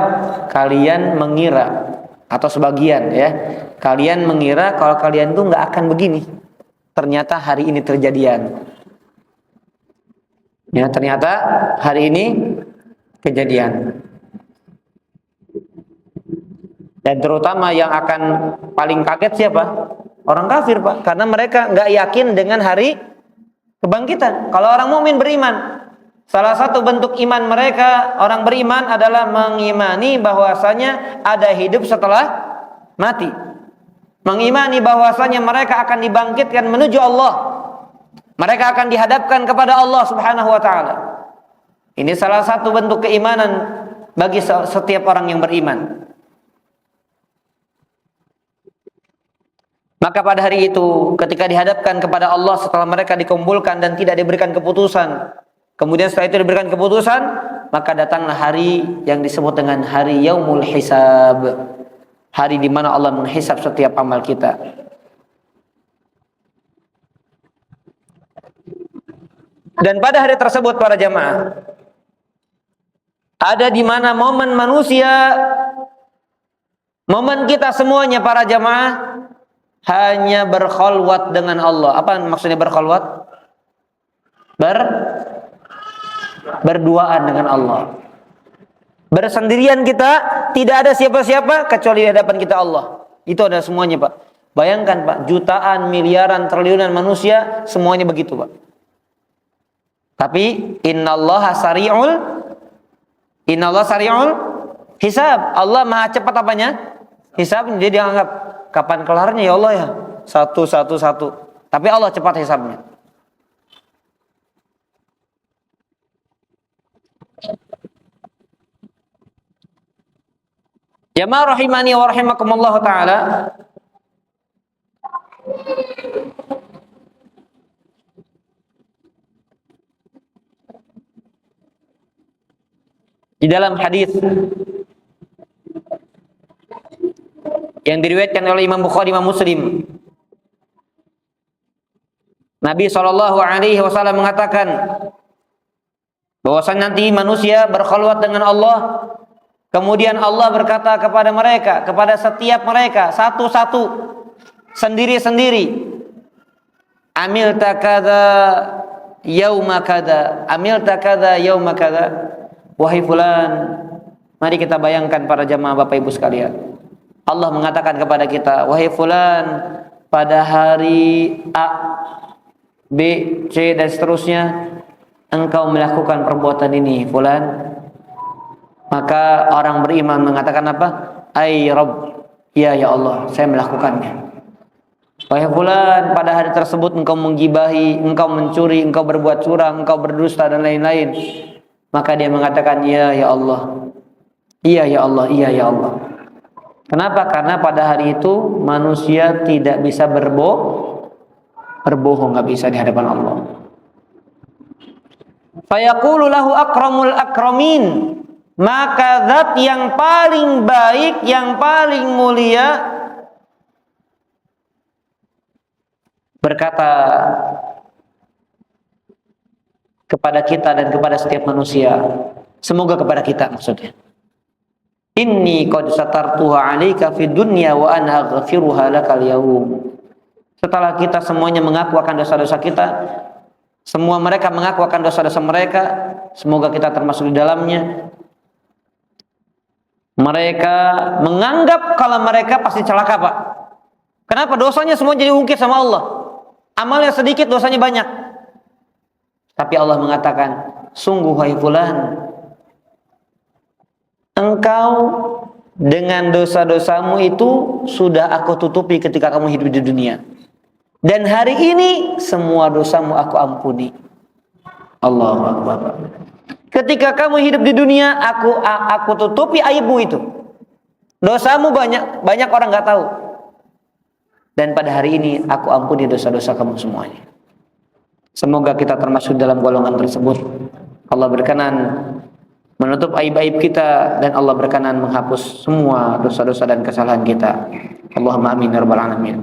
Speaker 1: Kalian mengira, atau sebagian ya, kalian mengira kalau kalian tuh nggak akan begini. Ternyata hari ini terjadian. Ya, ternyata hari ini kejadian. Dan terutama yang akan paling kaget siapa? Orang kafir, Pak, karena mereka nggak yakin dengan hari kebangkitan. Kalau orang mukmin beriman, salah satu bentuk iman mereka, orang beriman adalah mengimani bahwasanya ada hidup setelah mati. Mengimani bahwasanya mereka akan dibangkitkan menuju Allah. Mereka akan dihadapkan kepada Allah Subhanahu wa ta'ala. Ini salah satu bentuk keimanan bagi setiap orang yang beriman. Maka pada hari itu, ketika dihadapkan kepada Allah setelah mereka dikumpulkan dan tidak diberikan keputusan, kemudian setelah itu diberikan keputusan, maka datanglah hari yang disebut dengan hari Yaumul Hisab. Hari di mana Allah menghisab setiap amal kita. Dan pada hari tersebut para jamaah, ada di mana momen manusia, momen kita semuanya para jamaah, hanya berkhalwat dengan Allah. Apa maksudnya berkhalwat? berduaan dengan Allah. Bersendirian kita, tidak ada siapa-siapa kecuali di hadapan kita Allah. Itu adalah semuanya, Pak. Bayangkan, Pak, jutaan, miliaran, triliunan manusia, semuanya begitu, Pak. Tapi innallaha sari'ul hisab. Allah maha cepat apanya? Hisab. Dia dianggap kapan kelarnya ya Allah ya? Satu. Tapi Allah cepat hisabnya. Jamaah rahimani wa rahimakumullah ta'ala. Di dalam hadis yang diriwayatkan oleh Imam Bukhari, Imam Muslim, Nabi SAW mengatakan bahwasanya nanti manusia berkhulwat dengan Allah, kemudian Allah berkata kepada mereka, kepada setiap mereka satu-satu, sendiri-sendiri, amilta kadza yauma kadza, amilta kadza yauma kadza. Wahai fulan, mari kita bayangkan para jamaah Bapak Ibu sekalian. Allah mengatakan kepada kita, wahai fulan, pada hari A, B, C dan seterusnya engkau melakukan perbuatan ini, fulan. Maka orang beriman mengatakan apa? Ay Rabb, ya Allah, saya melakukannya. Wahai fulan, pada hari tersebut engkau menggibahi, engkau mencuri, engkau berbuat curang, engkau berdusta dan lain-lain. Maka dia mengatakan, ya Allah, iya ya Allah, iya ya Allah. Kenapa? Karena pada hari itu manusia tidak bisa berbohong, nggak bisa di hadapan Allah. Fayaqulu lahu akramul akramin, maka zat yang paling baik, yang paling mulia berkata kepada kita dan kepada setiap manusia, semoga kepada kita maksudnya, inni qad satartuha 'alaika fid dunya wa ana aghfiruha lakal yaum. Setelah kita semuanya mengaku akan dosa-dosa kita, semua mereka mengaku akan dosa-dosa mereka, semoga kita termasuk di dalamnya. Mereka menganggap kalau mereka pasti celaka, Pak. Kenapa? Dosanya semua jadi ungkit sama Allah. Amalnya sedikit, dosanya banyak. Tapi Allah mengatakan, sungguh wahai fulan, engkau dengan dosa-dosamu itu sudah aku tutupi ketika kamu hidup di dunia. Dan hari ini semua dosamu aku ampuni. Allahu Akbar. Ketika kamu hidup di dunia, aku tutupi aibmu itu. Dosamu banyak orang nggak tahu. Dan pada hari ini aku ampuni dosa-dosa kamu semuanya. Semoga kita termasuk dalam golongan tersebut. Allah berkenan menutup aib-aib kita dan Allah berkenan menghapus semua dosa-dosa dan kesalahan kita. Allahumma amin ya rabbal alamin.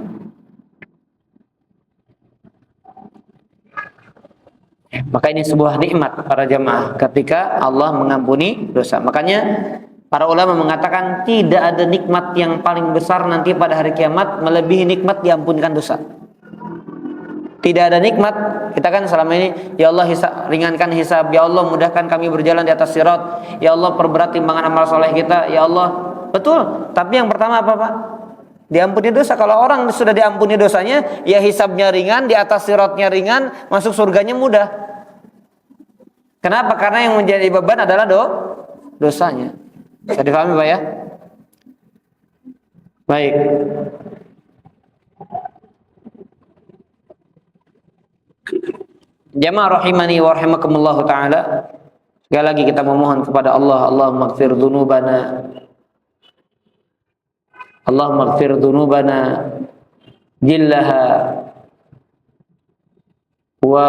Speaker 1: Maka ini sebuah nikmat para jamaah ketika Allah mengampuni dosa. Makanya para ulama mengatakan tidak ada nikmat yang paling besar nanti pada hari kiamat melebihi nikmat diampunkan dosa. Tidak ada nikmat, kita kan selama ini, ya Allah ringankan hisab, ya Allah mudahkan kami berjalan di atas sirat, ya Allah perberat timbangan amal soleh kita, ya Allah. Betul, tapi yang pertama apa, Pak? Diampuni dosa. Kalau orang sudah diampuni dosanya, ya hisabnya ringan, di atas siratnya ringan, masuk surganya mudah. Kenapa? Karena yang menjadi beban adalah dosanya. Bisa dipahami, Pak ya? Baik. Jamaah rahimani wa rahimakumullah ta'ala. Sekali lagi kita memohon kepada Allah, Allahumma ighfir dzunubana, Allahumma ighfir dzunubana jillaha wa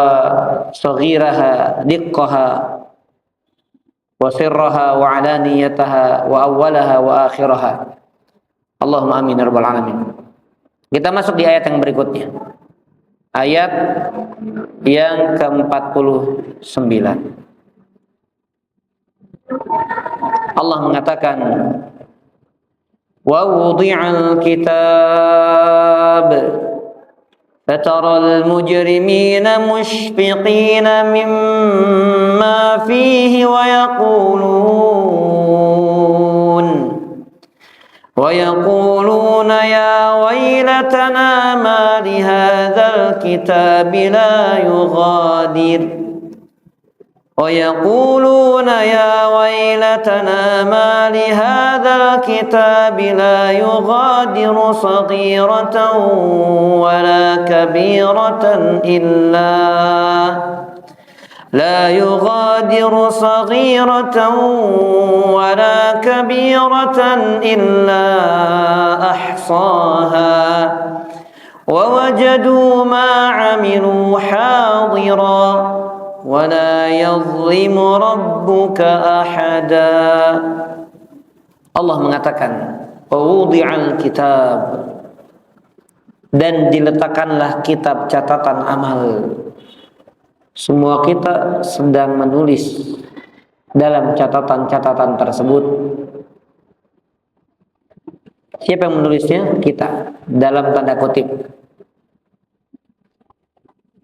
Speaker 1: saghiraha diqqaha wa sirraha wa alaniyataha wa awwalaha wa akhiraha. Allahumma amin ya rabbal alamin. Kita masuk di ayat yang berikutnya. Ayat yang ke-49. Allah mengatakan, wa wudi'al kitab فترى المجرمين مشفقين مما فيه ويقولون يا ويلتنا ما لهذا الكتاب لا يغادر ويقولون يا ويلتنا ما لهذا الكتاب لا يغادر صغيرة ولا كبيرة إلا أحصاها ووجدوا ما عملوا حاضرا ولا يظلم ربك أحدا. Allah mengatakan wudi'al kitab, dan diletakkanlah kitab catatan amal. Semua kita sedang menulis dalam catatan-catatan tersebut. Siapa yang menulisnya? Kita, dalam tanda kutip.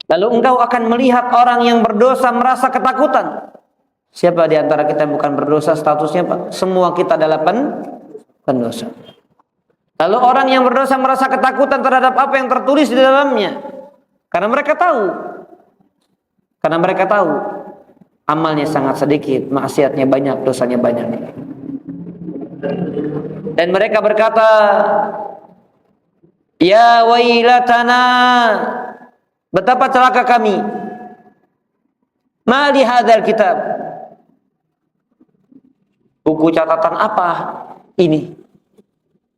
Speaker 1: Lalu engkau akan melihat orang yang berdosa merasa ketakutan. Siapa di antara kita yang bukan berdosa statusnya, Pak? Semua kita adalah pendosa. Lalu orang yang berdosa merasa ketakutan terhadap apa yang tertulis di dalamnya. Karena mereka tahu amalnya sangat sedikit, maksiatnya banyak, dosanya banyak. Dan mereka berkata, ya wailatana, betapa celaka kami. Ma li hadzal kitab. Buku catatan apa ini?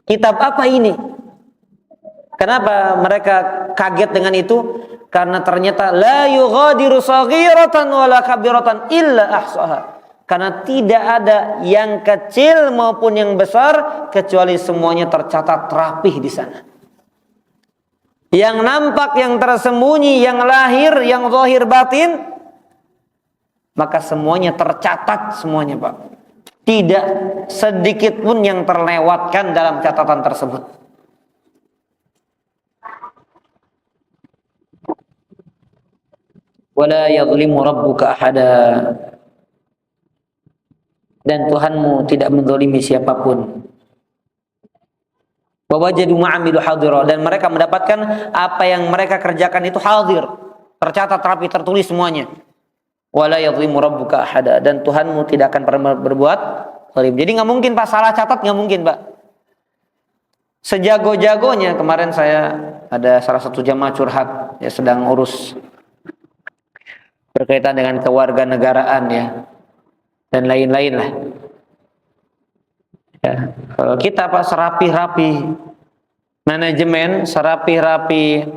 Speaker 1: Kitab apa ini? Kenapa mereka kaget dengan itu? Karena ternyata la yughadiru saghiratan wala kabiratan illa ahsaha. Karena tidak ada yang kecil maupun yang besar kecuali semuanya tercatat rapih di sana. Yang nampak, yang tersembunyi, yang lahir, yang zahir batin, maka semuanya tercatat semuanya, Pak. Tidak sedikit pun yang terlewatkan dalam catatan tersebut. Wala yadhlimu rabbuka ahada. Dan Tuhanmu tidak menzalimi siapapun. Wa wajadu ma'amilu hadira, dan mereka mendapatkan apa yang mereka kerjakan itu hadir, tercatat rapi, tertulis semuanya. Wala yadhlimu rabbuka ahada, dan Tuhanmu tidak akan pernah berbuat zalim. Jadi nggak mungkin, Pak, salah catat, nggak mungkin, Pak. Sejago-jagonya, kemarin saya ada salah satu jamaah curhat, ya, sedang urus berkaitan dengan kewarganegaraan, ya, dan lain-lain lah. Ya, kalau kita, Pak, serapi-rapi manajemen, serapi-rapi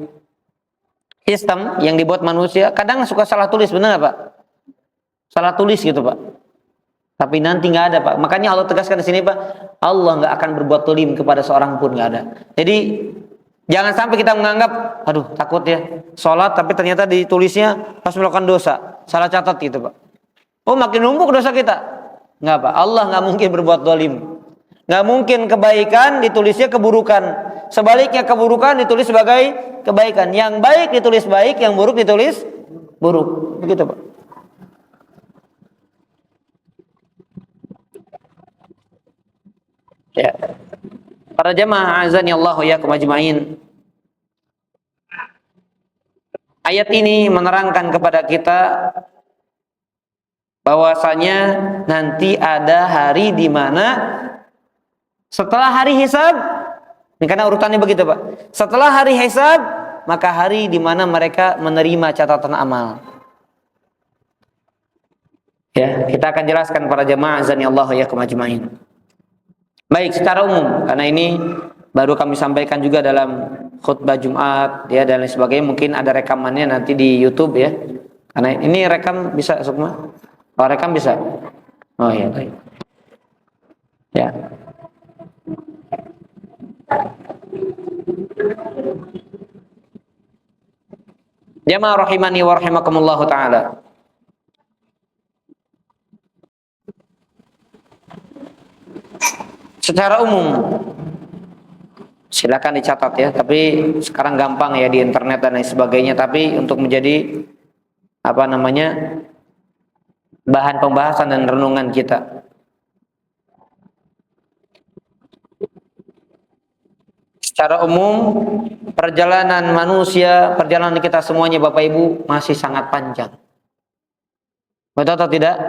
Speaker 1: sistem yang dibuat manusia, kadang suka salah tulis, benar nggak, Pak? Salah tulis gitu, Pak. Tapi nanti nggak ada, Pak. Makanya Allah tegaskan di sini, Pak, Allah nggak akan berbuat zalim kepada seorang pun, nggak ada. Jadi jangan sampai kita menganggap, aduh takut ya, sholat tapi ternyata ditulisnya pas melakukan dosa, salah catat gitu, Pak. Oh, makin numpuk dosa kita. Nggak, Pak. Allah nggak mungkin berbuat zalim. Nggak mungkin kebaikan ditulisnya keburukan. Sebaliknya keburukan ditulis sebagai kebaikan. Yang baik ditulis baik, yang buruk ditulis buruk. Begitu, Pak. Ya. Para jamaah azani Allah wa iyyakum ajmain. Ayat ini menerangkan kepada kita bahwasanya nanti ada hari di mana setelah hari hisab, ini karena urutannya begitu, Pak. Setelah hari hisab, maka hari di mana mereka menerima catatan amal. Ya, kita akan jelaskan para jamaah azani Allah wa iyyakum ajmain. Baik, secara umum, karena ini baru kami sampaikan juga dalam khutbah Jumat, ya, dan lain sebagainya. Mungkin ada rekamannya nanti di YouTube, ya. Karena ini rekam bisa, Sukma? Oh, rekam bisa. Oh iya, baik. Ya. Jamaah rahimani wa rahimakumullahu taala. Secara umum, Silakan dicatat ya, tapi sekarang gampang ya di internet dan lain sebagainya, tapi untuk menjadi bahan pembahasan dan renungan kita. Secara umum perjalanan manusia, perjalanan kita semuanya Bapak Ibu masih sangat panjang. Betul atau tidak?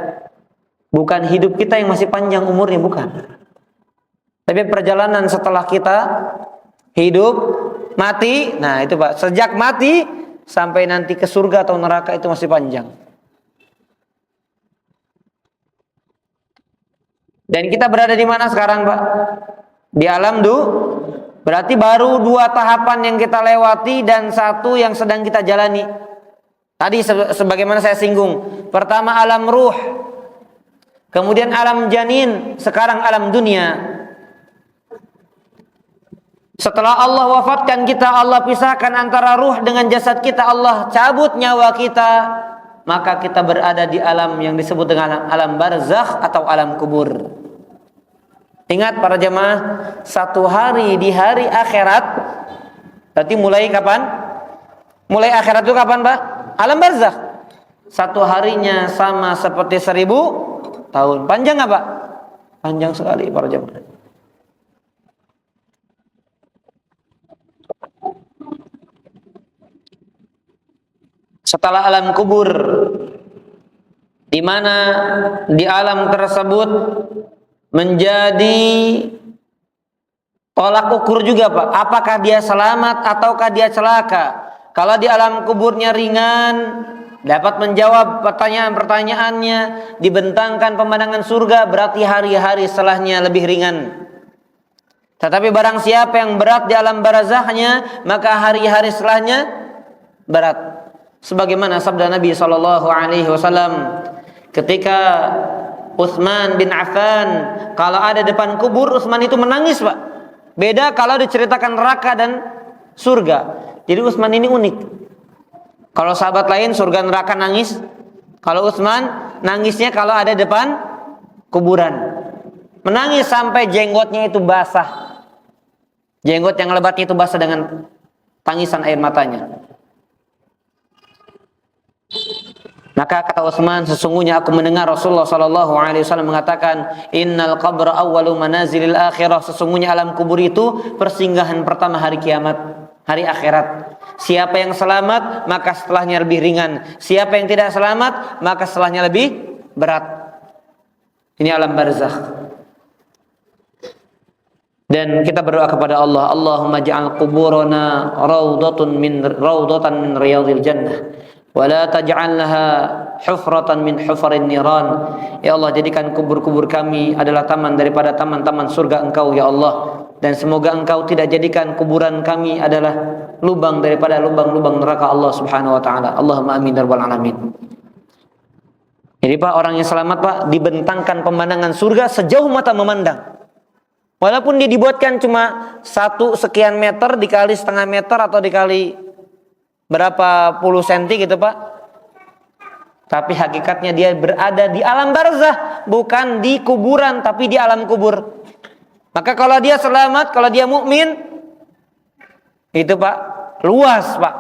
Speaker 1: Bukan hidup kita yang masih panjang umurnya, bukan. Tapi perjalanan setelah kita hidup, mati, nah itu Pak, sejak mati sampai nanti ke surga atau neraka itu masih panjang. Dan kita berada di mana sekarang Pak? Di alam berarti baru 2 tahapan yang kita lewati dan 1 yang sedang kita jalani. Tadi sebagaimana saya singgung, pertama alam ruh, kemudian alam janin, sekarang alam dunia. Setelah Allah wafatkan kita, Allah pisahkan antara ruh dengan jasad kita, Allah cabut nyawa kita, maka kita berada di alam yang disebut dengan alam barzakh atau alam kubur. Ingat para jemaah, 1 hari di hari akhirat, berarti mulai kapan? Mulai akhirat itu kapan Pak? Alam barzakh. 1 harinya sama seperti 1000 tahun. Panjang nggak Pak? Panjang sekali para jemaah. Setelah alam kubur, di mana di alam tersebut menjadi tolak ukur juga Pak, apakah dia selamat ataukah dia celaka. Kalau di alam kuburnya ringan, dapat menjawab pertanyaan-pertanyaannya, dibentangkan pemandangan surga, berarti hari-hari setelahnya lebih ringan. Tetapi barang siapa yang berat di alam barzakhnya, maka hari-hari setelahnya berat. Sebagaimana sabda Nabi SAW ketika Utsman bin Affan, kalau ada depan kubur Utsman itu menangis Pak. Beda kalau diceritakan neraka dan surga. Jadi Utsman ini unik. Kalau sahabat lain surga neraka nangis, kalau Utsman nangisnya kalau ada depan kuburan. Menangis sampai jenggotnya itu basah. Jenggot yang lebatnya itu basah dengan tangisan air matanya. Maka kata Utsman, sesungguhnya aku mendengar Rasulullah SAW mengatakan, Innal qabra awwalu manazilil akhirah. Sesungguhnya alam kubur itu persinggahan pertama hari kiamat, hari akhirat. Siapa yang selamat, maka setelahnya lebih ringan. Siapa yang tidak selamat, maka setelahnya lebih berat. Ini alam barzakh. Dan kita berdoa kepada Allah, Allahumma ja'al kuburana raudatan min riyadil jannah. Wala taj'alnaha hufratan min hufarin niran. Ya Allah, jadikan kubur-kubur kami adalah taman daripada taman-taman surga Engkau ya Allah, dan semoga Engkau tidak jadikan kuburan kami adalah lubang daripada lubang-lubang neraka Allah Subhanahu wa taala. Allahumma amin ya rabbal alamin. Jadi Pak, orang yang selamat Pak dibentangkan pemandangan surga sejauh mata memandang. Walaupun dia dibuatkan cuma 1 sekian meter dikali setengah meter atau dikali berapa puluh senti gitu Pak, tapi hakikatnya dia berada di alam barzakh, bukan di kuburan tapi di alam kubur. Maka kalau dia selamat, kalau dia mukmin, itu Pak luas Pak,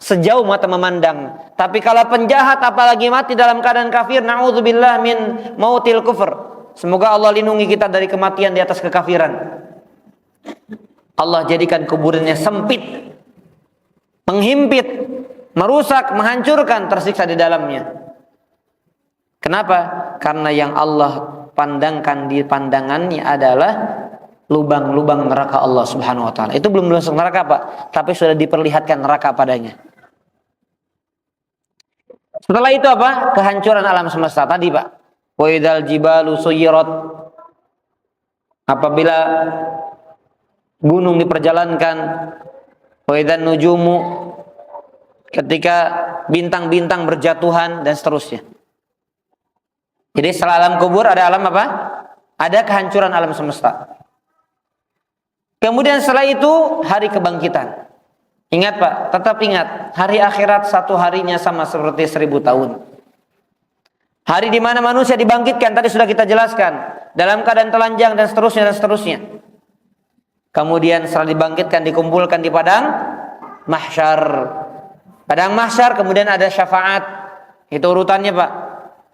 Speaker 1: sejauh mata memandang. Tapi kalau penjahat apalagi mati dalam keadaan kafir, na'udzubillah min mautil kufur, semoga Allah lindungi kita dari kematian di atas kekafiran. Allah jadikan kuburannya sempit, menghimpit, merusak, menghancurkan, tersiksa di dalamnya. Kenapa? Karena yang Allah pandangkan di pandangannya adalah lubang-lubang neraka Allah Subhanahu wa taala. Itu belum masuk neraka Pak, tapi sudah diperlihatkan neraka padanya. Setelah itu apa? Kehancuran alam semesta tadi Pak. Wa idzal jibalu suyirat. Apabila gunung diperjalankan, wa idzan nujumu, ketika bintang-bintang berjatuhan dan seterusnya. Jadi setelah alam kubur ada alam apa? Ada kehancuran alam semesta. Kemudian setelah itu hari kebangkitan. Ingat Pak, tetap ingat, hari akhirat 1 harinya sama seperti 1000 tahun. Hari di mana manusia dibangkitkan tadi sudah kita jelaskan, dalam keadaan telanjang dan seterusnya dan seterusnya. Kemudian setelah dibangkitkan dikumpulkan di padang mahsyar. Padang mahsyar kemudian ada syafaat. Itu urutannya, Pak.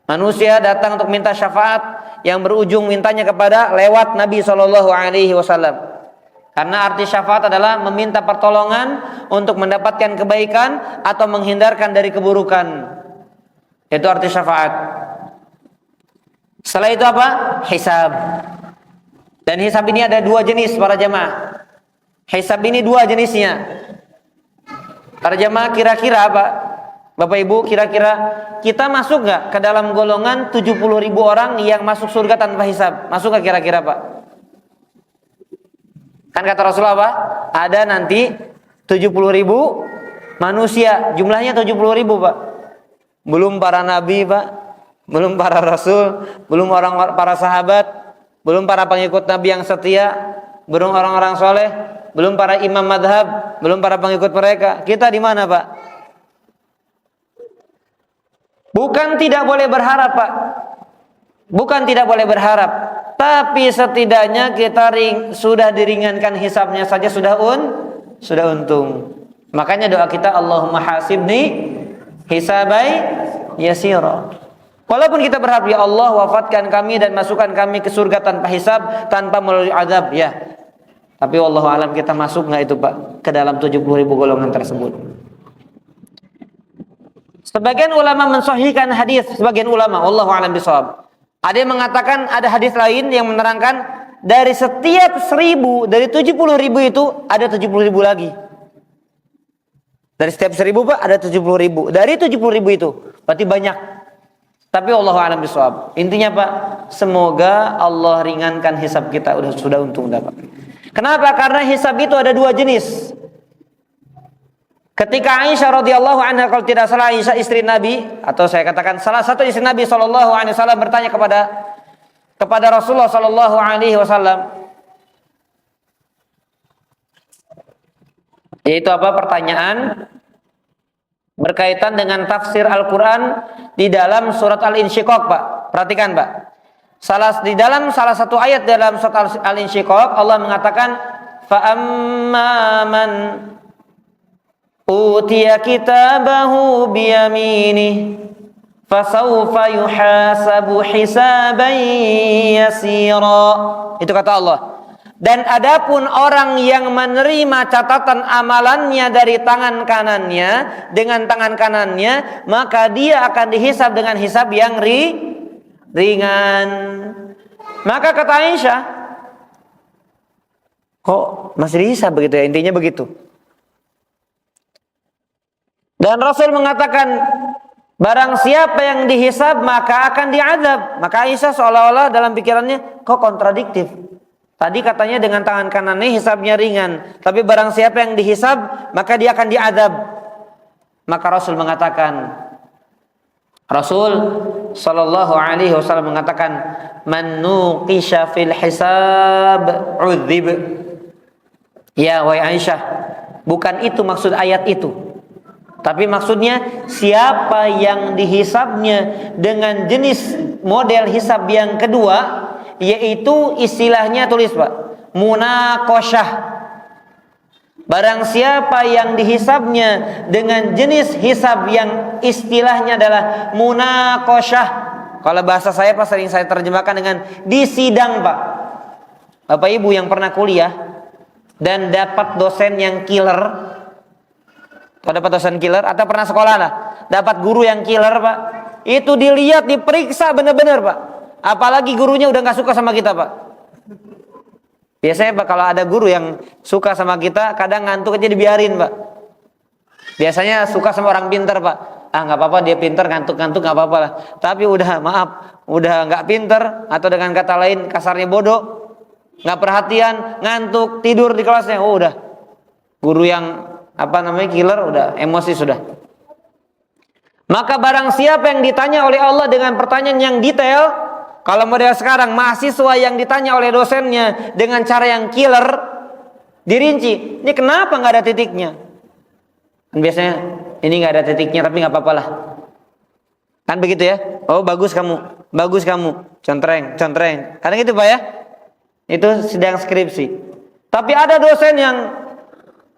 Speaker 1: Manusia datang untuk minta syafaat yang berujung mintanya kepada lewat Nabi SAW. Karena arti syafaat adalah meminta pertolongan untuk mendapatkan kebaikan atau menghindarkan dari keburukan. Itu arti syafaat. Setelah itu apa? Hisab. Dan hisab ini ada dua jenis para jamaah. Hisab ini dua jenisnya. Para jamaah kira-kira apa? Bapak Ibu, kira-kira kita masuk gak ke dalam golongan 70.000 orang yang masuk surga tanpa hisab? Masuk gak kira-kira, Pak? Kan kata Rasulullah apa? Ada nanti 70.000 manusia. Jumlahnya 70.000, Pak. Belum para nabi, Pak. Belum para rasul. Belum para sahabat. Belum para pengikut nabi yang setia. Belum orang-orang soleh. Belum para imam madhab. Belum para pengikut mereka. Kita di mana, Pak? Bukan tidak boleh berharap, Pak. Bukan tidak boleh berharap, tapi setidaknya kita sudah diringankan hisabnya saja sudah untung. Makanya doa kita, Allahumma hasibni hisabai yasira. Walaupun kita berharap, ya Allah wafatkan kami dan masukkan kami ke surga tanpa hisab, tanpa melalui azab, ya. Tapi wallahu alam kita masuk nggak itu, Pak, ke dalam 70.000 golongan tersebut. Sebagian ulama mensahihkan hadis, sebagian ulama, wallahu alam bishawab. Ada yang mengatakan ada hadis lain yang menerangkan dari setiap 1.000, dari 70.000 itu ada 70.000 lagi. Dari setiap 1.000, Pak, ada 70.000. Dari 70.000 itu berarti banyak. Tapi wallahu a'lam bishawab. Intinya, Pak, semoga Allah ringankan hisab kita, sudah untung dapat. Kenapa? Karena hisab itu ada dua jenis. Ketika Aisyah radhiyallahu anha, kalau tidak salah Aisyah istri Nabi, atau saya katakan salah satu istri Nabi sallallahu alaihi wasallam bertanya kepada Rasulullah sallallahu alaihi wasallam, yaitu apa? Pertanyaan berkaitan dengan tafsir Al-Qur'an di dalam surat Al-Insyiqaq, Pak. Perhatikan, Pak. Di dalam salah satu ayat dalam surat Al-Insyiqaq Allah mengatakan, fa amman utiya kitabahu biyaminih fasawfa yuhasabu hisaban yasira. Itu kata Allah. Dan adapun orang yang menerima catatan amalannya dari tangan kanannya, dengan tangan kanannya, maka dia akan dihisab dengan hisab yang ringan. Maka kata Aisyah, kok masih dihisab begitu ya? Intinya begitu. Dan Rasul mengatakan, barang siapa yang dihisab maka akan diazab. Maka Aisyah seolah-olah dalam pikirannya, kok kontradiktif. Tadi katanya dengan tangan kanannya hisabnya ringan, tapi barang siapa yang dihisab maka dia akan diazab. Maka Rasul mengatakan, Rasul sallallahu alaihi wasallam mengatakan, man nuqisha fil hisab udzib. Ya wahai Aisyah, bukan itu maksud ayat itu. Tapi maksudnya siapa yang dihisabnya dengan jenis model hisab yang kedua, yaitu istilahnya tulis, Pak, munaqasyah. Barang siapa yang dihisabnya dengan jenis hisab yang istilahnya adalah munaqasyah. Kalau bahasa saya, Pak, sering saya terjemahkan dengan di sidang, Pak. Bapak Ibu yang pernah kuliah dan dapat dosen yang killer, atau dapat dosen killer, atau pernah sekolah lah, dapat guru yang killer, Pak, itu dilihat, diperiksa benar-benar, Pak. Apalagi gurunya udah nggak suka sama kita, Pak. Biasanya, Pak, kalau ada guru yang suka sama kita, kadang ngantuk aja dibiarin, Pak. Biasanya suka sama orang pintar, Pak. Nggak apa-apa, dia pintar, ngantuk-ngantuk nggak apa-apa lah. Tapi udah nggak pintar, atau dengan kata lain kasarnya bodoh, nggak perhatian, ngantuk, tidur di kelasnya, udah guru yang killer, udah emosi sudah. Maka barang siapa yang ditanya oleh Allah dengan pertanyaan yang detail, kalau model sekarang mahasiswa yang ditanya oleh dosennya dengan cara yang killer, dirinci, ini kenapa nggak ada titiknya? Dan biasanya ini nggak ada titiknya, tapi nggak apa-apa lah. Kan begitu ya? Oh bagus kamu, contreng. Kadang gitu, Pak, ya. Itu sedang skripsi.
Speaker 2: Tapi ada dosen yang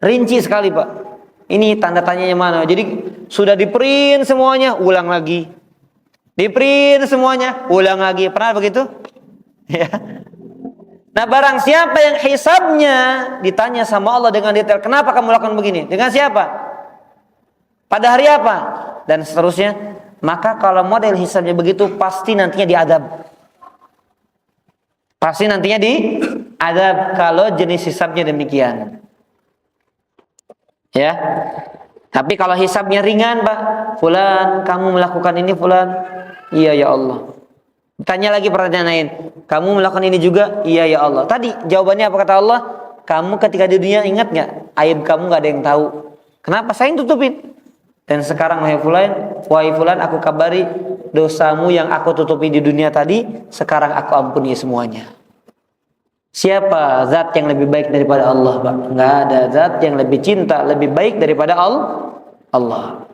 Speaker 2: rinci sekali, Pak. Ini tanda tanyanya mana? Jadi sudah di-print semuanya, ulang lagi. Di-print semuanya, ulang lagi. Pernah begitu? Ya. Nah, barang siapa yang hisabnya ditanya sama Allah dengan detail, kenapa kamu lakukan begini? Dengan siapa? Pada hari apa? Dan seterusnya. Maka kalau model hisabnya begitu, pasti nantinya diadab. Pasti nantinya diadab kalau jenis hisabnya demikian. Ya. Tapi kalau hisabnya ringan, Pak, fulan, kamu melakukan ini, fulan. Iya ya Allah. Tanya lagi pertanyaan lain. Kamu melakukan ini juga? Iya ya Allah. Tadi jawabannya apa kata Allah? Kamu ketika di dunia ingat nggak? Aib kamu nggak ada yang tahu. Kenapa? Saya yang tutupin. Dan sekarang wahai fulan, aku kabari dosamu yang aku tutupi di dunia tadi, sekarang aku ampuni semuanya. Siapa zat yang lebih baik daripada Allah, Pak? Nggak ada zat yang lebih cinta, lebih baik daripada Allah.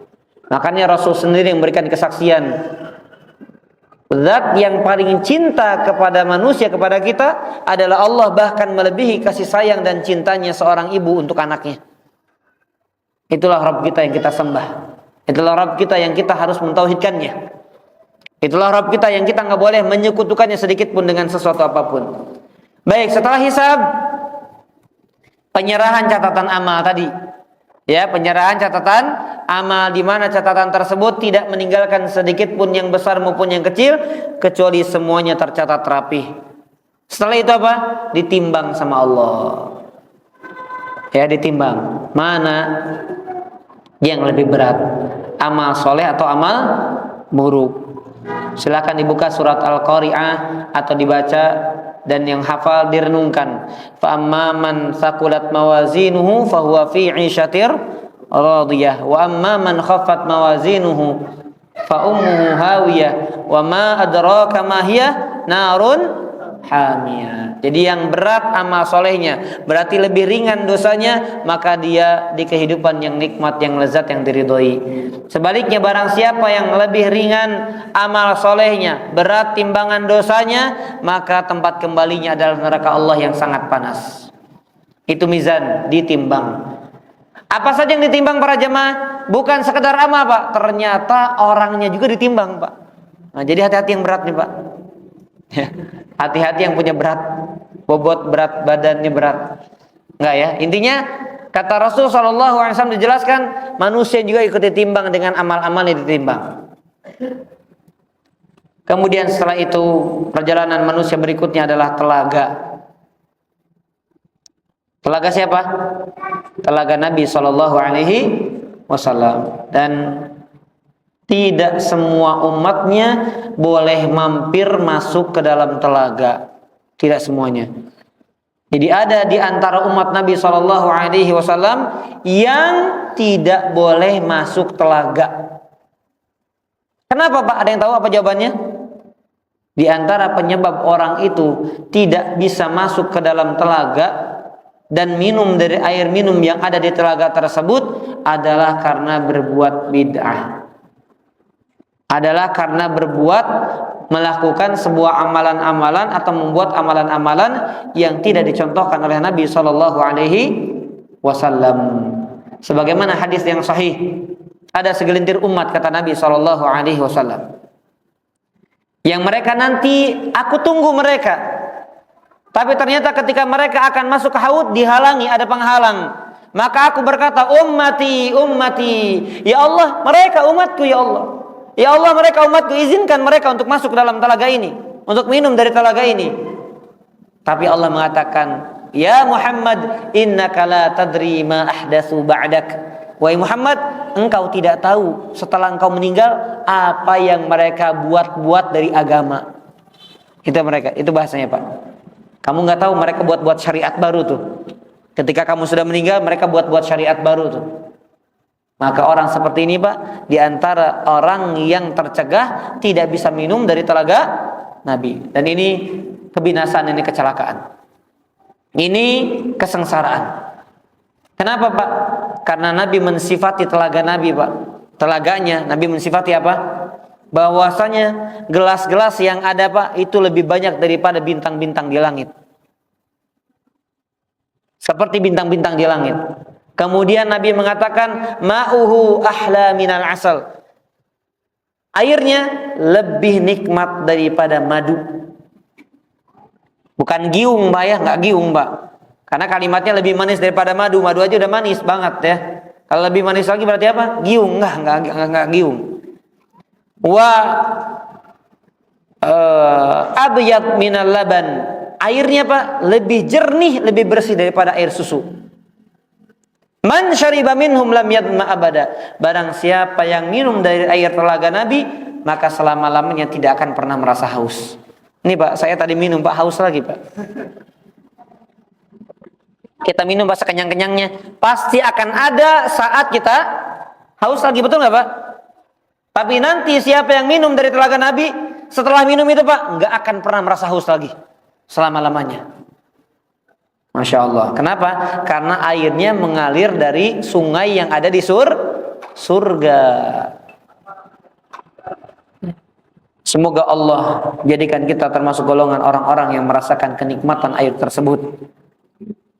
Speaker 2: Makanya Rasul sendiri yang memberikan kesaksian. Zat yang paling cinta kepada manusia, kepada kita adalah Allah, bahkan melebihi kasih sayang dan cintanya seorang ibu untuk anaknya. Itulah Rabb kita yang kita sembah. Itulah Rabb kita yang kita harus mentauhidkannya. Itulah Rabb kita yang kita nggak boleh menyekutukannya sedikit pun dengan sesuatu apapun. Baik, setelah hisab, penyerahan catatan amal tadi. Ya, penyerahan catatan amal, di mana catatan tersebut tidak meninggalkan sedikit pun yang besar maupun yang kecil, kecuali semuanya tercatat rapi. Setelah itu apa? Ditimbang sama Allah. Ya, ditimbang. Mana yang lebih berat? Amal soleh atau amal buruk? Silakan dibuka surat Al-Qari'ah atau dibaca, dan yang hafal direnungkan. Fa amma man thaqulat mawazinuhu fahuwa fi 'ishatir radiyah wa amma man khaffat mawazinuhu fa ummuhu hawiyah wa ma adraka ma hiya narun hamiyah. Jadi yang berat amal solehnya, berarti lebih ringan dosanya, maka dia di kehidupan yang nikmat, yang lezat, yang diridhoi. Sebaliknya, barang siapa yang lebih ringan amal solehnya, berat timbangan dosanya, maka tempat kembalinya adalah neraka Allah yang sangat panas. Itu mizan, ditimbang. Apa saja yang ditimbang para jemaah? Bukan sekedar amal, Pak. Ternyata orangnya juga ditimbang, Pak. Nah, jadi hati-hati yang berat nih, Pak. Hati-hati yang punya berat, bobot berat, badannya berat. Enggak ya. Intinya kata Rasul SAW dijelaskan, manusia juga ikut ditimbang dengan amal-amal yang ditimbang. Kemudian setelah itu perjalanan manusia berikutnya adalah telaga. Telaga siapa? Telaga Nabi SAW. Dan tidak semua umatnya boleh mampir masuk ke dalam telaga. Tidak semuanya. Jadi ada di antara umat Nabi SAW yang tidak boleh masuk telaga. Kenapa, Pak? Ada yang tahu apa jawabannya? Di antara penyebab orang itu tidak bisa masuk ke dalam telaga dan minum dari air minum yang ada di telaga tersebut adalah karena berbuat bid'ah. Adalah karena melakukan sebuah amalan-amalan atau membuat amalan-amalan yang tidak dicontohkan oleh Nabi SAW. Sebagaimana hadis yang sahih, ada segelintir umat kata Nabi SAW, yang mereka nanti aku tunggu mereka, tapi ternyata ketika mereka akan masuk ke haud dihalangi, ada penghalang. Maka aku berkata, ummati, ya Allah, mereka umatku, ya Allah. Ya Allah, mereka umatku, izinkan mereka untuk masuk ke dalam telaga ini, untuk minum dari telaga ini. Tapi Allah mengatakan, ya Muhammad, innaka la tadri ma ahdatsu ba'dak. Wahai Muhammad, engkau tidak tahu setelah engkau meninggal apa yang mereka buat-buat dari agama. Itu mereka, itu bahasanya, Pak. Kamu nggak tahu mereka buat-buat syariat baru tuh. Ketika kamu sudah meninggal, mereka buat-buat syariat baru tuh. Maka orang seperti ini, Pak, di antara orang yang tercegah tidak bisa minum dari telaga Nabi. Dan ini kebinasaan, ini kecelakaan. Ini kesengsaraan. Kenapa, Pak? Karena Nabi mensifati telaga Nabi, Pak. Telaganya Nabi mensifati apa? Bahwasanya gelas-gelas yang ada, Pak, itu lebih banyak daripada bintang-bintang di langit. seperti bintang-bintang di langit. Kemudian Nabi mengatakan ma'uhu ahla minal asal. Airnya lebih nikmat daripada madu. Bukan giung, Mbak ya, enggak giung, Mbak. Karena kalimatnya lebih manis daripada madu. Madu aja udah manis banget ya. Kalau lebih manis lagi berarti apa? Giung, enggak giung. Wa abyad minal laban. Airnya Pak lebih jernih, lebih bersih daripada air susu. Man syariba minhum lam yadma abada. Barang siapa yang minum dari air telaga Nabi, maka selama-lamanya tidak akan pernah merasa haus. Ini Pak, saya tadi minum Pak, haus lagi Pak. Kita minum pas kenyang-kenyangnya, pasti akan ada saat kita haus lagi, betul nggak Pak? Tapi nanti siapa yang minum dari telaga Nabi, setelah minum itu Pak, nggak akan pernah merasa haus lagi selama-lamanya. Masya Allah. Kenapa? Karena airnya mengalir dari sungai yang ada di surga. Semoga Allah jadikan kita termasuk golongan orang-orang yang merasakan kenikmatan air tersebut.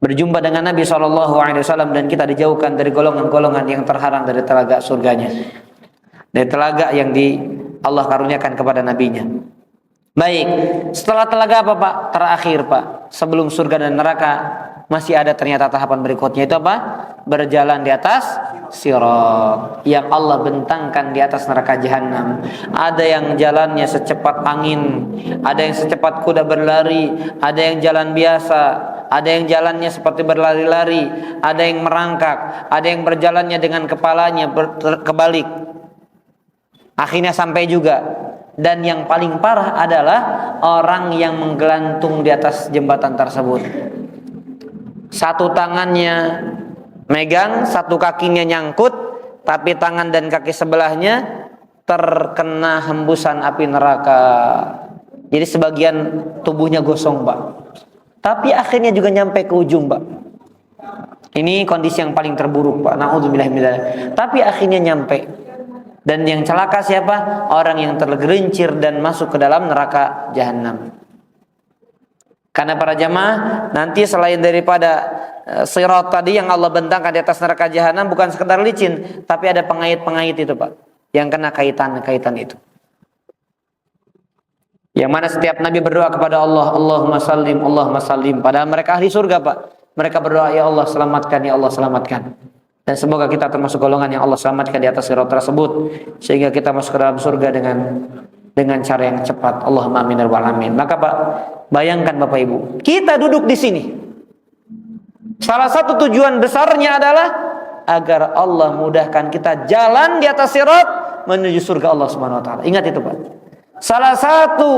Speaker 2: Berjumpa dengan Nabi SAW dan kita dijauhkan dari golongan-golongan yang terhalang dari telaga surganya. Dari telaga yang Allah karuniakan kepada nabinya. Baik, setelah telaga apa Pak? Terakhir Pak, sebelum surga dan neraka masih ada ternyata tahapan berikutnya, itu apa? Berjalan di atas sirat yang Allah bentangkan di atas neraka jahanam. Ada yang jalannya secepat angin, ada yang secepat kuda berlari, ada yang jalan biasa, ada yang jalannya seperti berlari-lari, ada yang merangkak, ada yang berjalannya dengan kepalanya kebalik. Akhirnya sampai juga. Dan yang paling parah adalah orang yang menggelantung di atas jembatan tersebut. Satu tangannya megang, satu kakinya nyangkut, tapi tangan dan kaki sebelahnya terkena hembusan api neraka. Jadi sebagian tubuhnya gosong Pak. Tapi akhirnya juga nyampe ke ujung Pak. Ini kondisi yang paling terburuk Pak. Na'udzubillah min dzalik. Tapi akhirnya nyampe. Dan yang celaka siapa? Orang yang tergelincir dan masuk ke dalam neraka jahanam. Karena para jamaah, nanti selain daripada sirat tadi yang Allah bentangkan di atas neraka jahanam, bukan sekedar licin, tapi ada pengait-pengait itu Pak, yang kena kaitan itu. Yang mana setiap Nabi berdoa kepada Allah, Allahumma sallim. Padahal mereka ahli surga Pak. Mereka berdoa, ya Allah selamatkan, ya Allah selamatkan. Dan semoga kita termasuk golongan yang Allah selamatkan di atas sirat tersebut, sehingga kita masuk ke dalam surga dengan cara yang cepat. Allahumma amin wa amin. Maka Pak, bayangkan Bapak Ibu, kita duduk di sini. Salah satu tujuan besarnya adalah agar Allah mudahkan kita jalan di atas sirat menuju surga Allah Subhanahu wa taala. Ingat itu Pak. Salah satu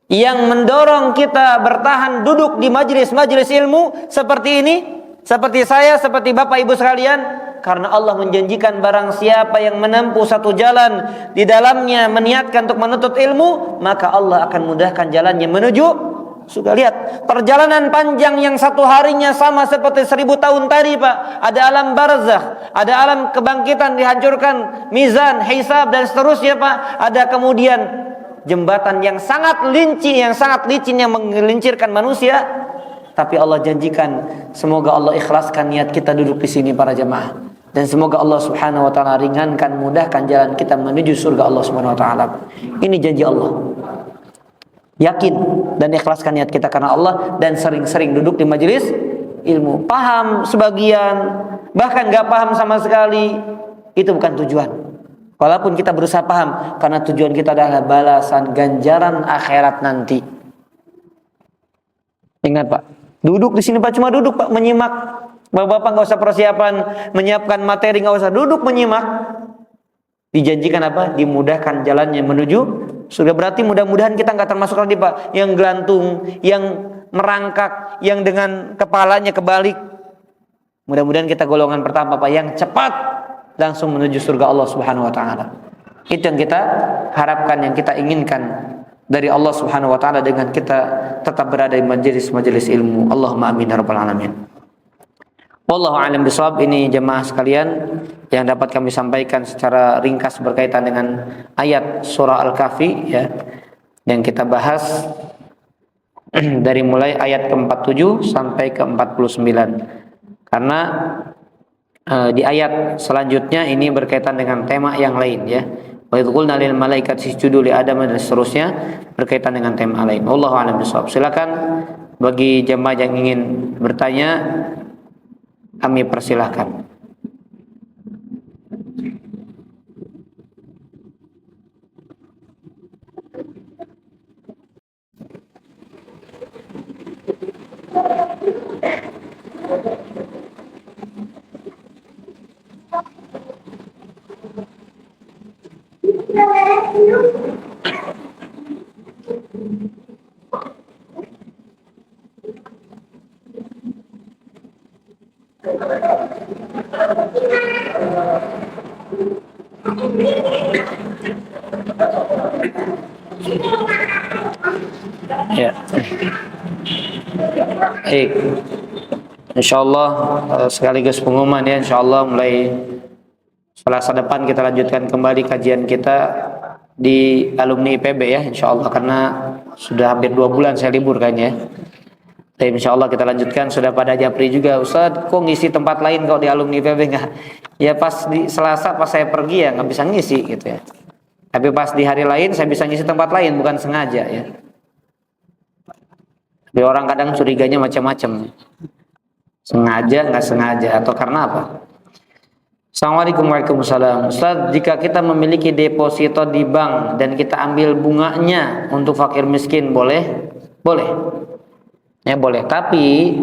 Speaker 2: yang mendorong kita bertahan duduk di majelis-majelis ilmu seperti ini, seperti saya, seperti Bapak Ibu sekalian, karena Allah menjanjikan barang siapa yang menempuh satu jalan di dalamnya meniatkan untuk menuntut ilmu, maka Allah akan mudahkan jalannya menuju surga. Lihat, perjalanan panjang yang satu harinya sama seperti 1000 tahun tadi Pak. Ada alam barzakh, ada alam kebangkitan, dihancurkan mizan, hisab dan seterusnya Pak. Ada kemudian jembatan yang sangat licin yang menggelincirkan manusia. Tapi Allah janjikan, semoga Allah ikhlaskan niat kita duduk di sini para jemaah, dan semoga Allah Subhanahu wa taala ringankan, mudahkan jalan kita menuju surga Allah Subhanahu wa taala. Ini janji Allah. Yakin dan ikhlaskan niat kita karena Allah, dan sering-sering duduk di majelis ilmu. Paham sebagian, bahkan gak paham sama sekali, itu bukan tujuan. Walaupun kita berusaha paham, karena tujuan kita adalah balasan ganjaran akhirat nanti. Ingat Pak, duduk di sini Pak, cuma duduk Pak, menyimak. Bapak-bapak nggak usah persiapan menyiapkan materi, nggak usah, duduk menyimak. Dijanjikan apa? Dimudahkan jalannya menuju surga. Berarti mudah-mudahan kita nggak termasuk tadi Pak, yang gelantung, yang merangkak, yang dengan kepalanya kebalik. Mudah-mudahan kita golongan pertama Pak, yang cepat langsung menuju surga Allah Subhanahu wa taala. Itu yang kita harapkan, yang kita inginkan dari Allah Subhanahu wa taala dengan kita tetap berada di majelis-majelis ilmu. Allahumma amin ya rabbal alamin. Wallahu a'lam bishawab. Ini jemaah sekalian yang dapat kami sampaikan secara ringkas berkaitan dengan ayat surah Al-Kahfi ya, yang kita bahas dari mulai ayat ke-47 sampai ke-49. Karena di ayat selanjutnya ini berkaitan dengan tema yang lain ya. Wa idz qulna lil malaikati isjudu li Adam dan seterusnya berkaitan dengan tema lain. Wallahu a'lam bishawab. Silakan bagi jemaah yang ingin bertanya, kami persilahkan. Ya. Baik. Insyaallah sekaligus pengumuman ya, insyaallah mulai Selasa depan kita lanjutkan kembali kajian kita di alumni IPB ya, insyaallah, karena sudah hampir 2 bulan saya libur kayaknya. Tapi insyaallah kita lanjutkan. Sudah pada japri juga, Ustaz kok ngisi tempat lain kalau di alumni IPB enggak? Ya pas di Selasa pas saya pergi ya nggak bisa ngisi gitu ya. Tapi pas di hari lain saya bisa ngisi tempat lain, bukan sengaja ya. Tapi orang kadang curiganya macam-macam. Sengaja, nggak sengaja, atau karena apa? Assalamualaikum warahmatullahi wabarakatuh. Ustaz, jika kita memiliki deposito di bank dan kita ambil bunganya untuk fakir miskin, boleh? Boleh. Ya boleh, tapi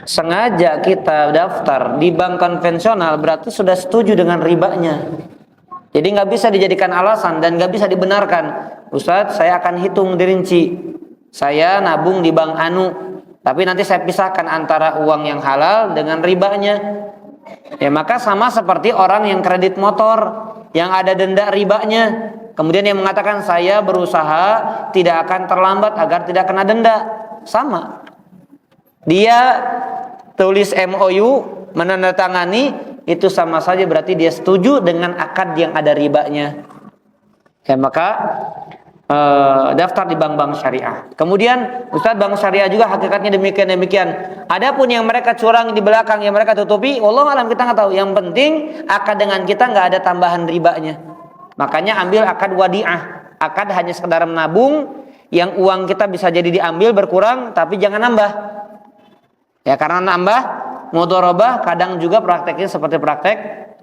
Speaker 2: sengaja kita daftar di bank konvensional berarti sudah setuju dengan ribanya. Jadi nggak bisa dijadikan alasan dan nggak bisa dibenarkan. Ustaz, saya akan hitung dirinci. Saya nabung di bank anu, tapi nanti saya pisahkan antara uang yang halal dengan ribanya. Ya maka sama seperti orang yang kredit motor yang ada denda ribanya. Kemudian yang mengatakan saya berusaha tidak akan terlambat agar tidak kena denda. Sama. Dia tulis MOU, menandatangani, itu sama saja berarti dia setuju dengan akad yang ada ribanya. Ya maka daftar di bank-bank syariah. Kemudian Ustaz, bank syariah juga hakikatnya demikian. Adapun yang mereka curang di belakang, yang mereka tutupi, wallahu alam, kita nggak tahu. Yang penting akad dengan kita nggak ada tambahan ribanya. Makanya ambil akad wadiah. Akad hanya sekedar menabung, yang uang kita bisa jadi diambil berkurang, tapi jangan nambah. Ya karena nambah mudharabah kadang juga prakteknya seperti praktek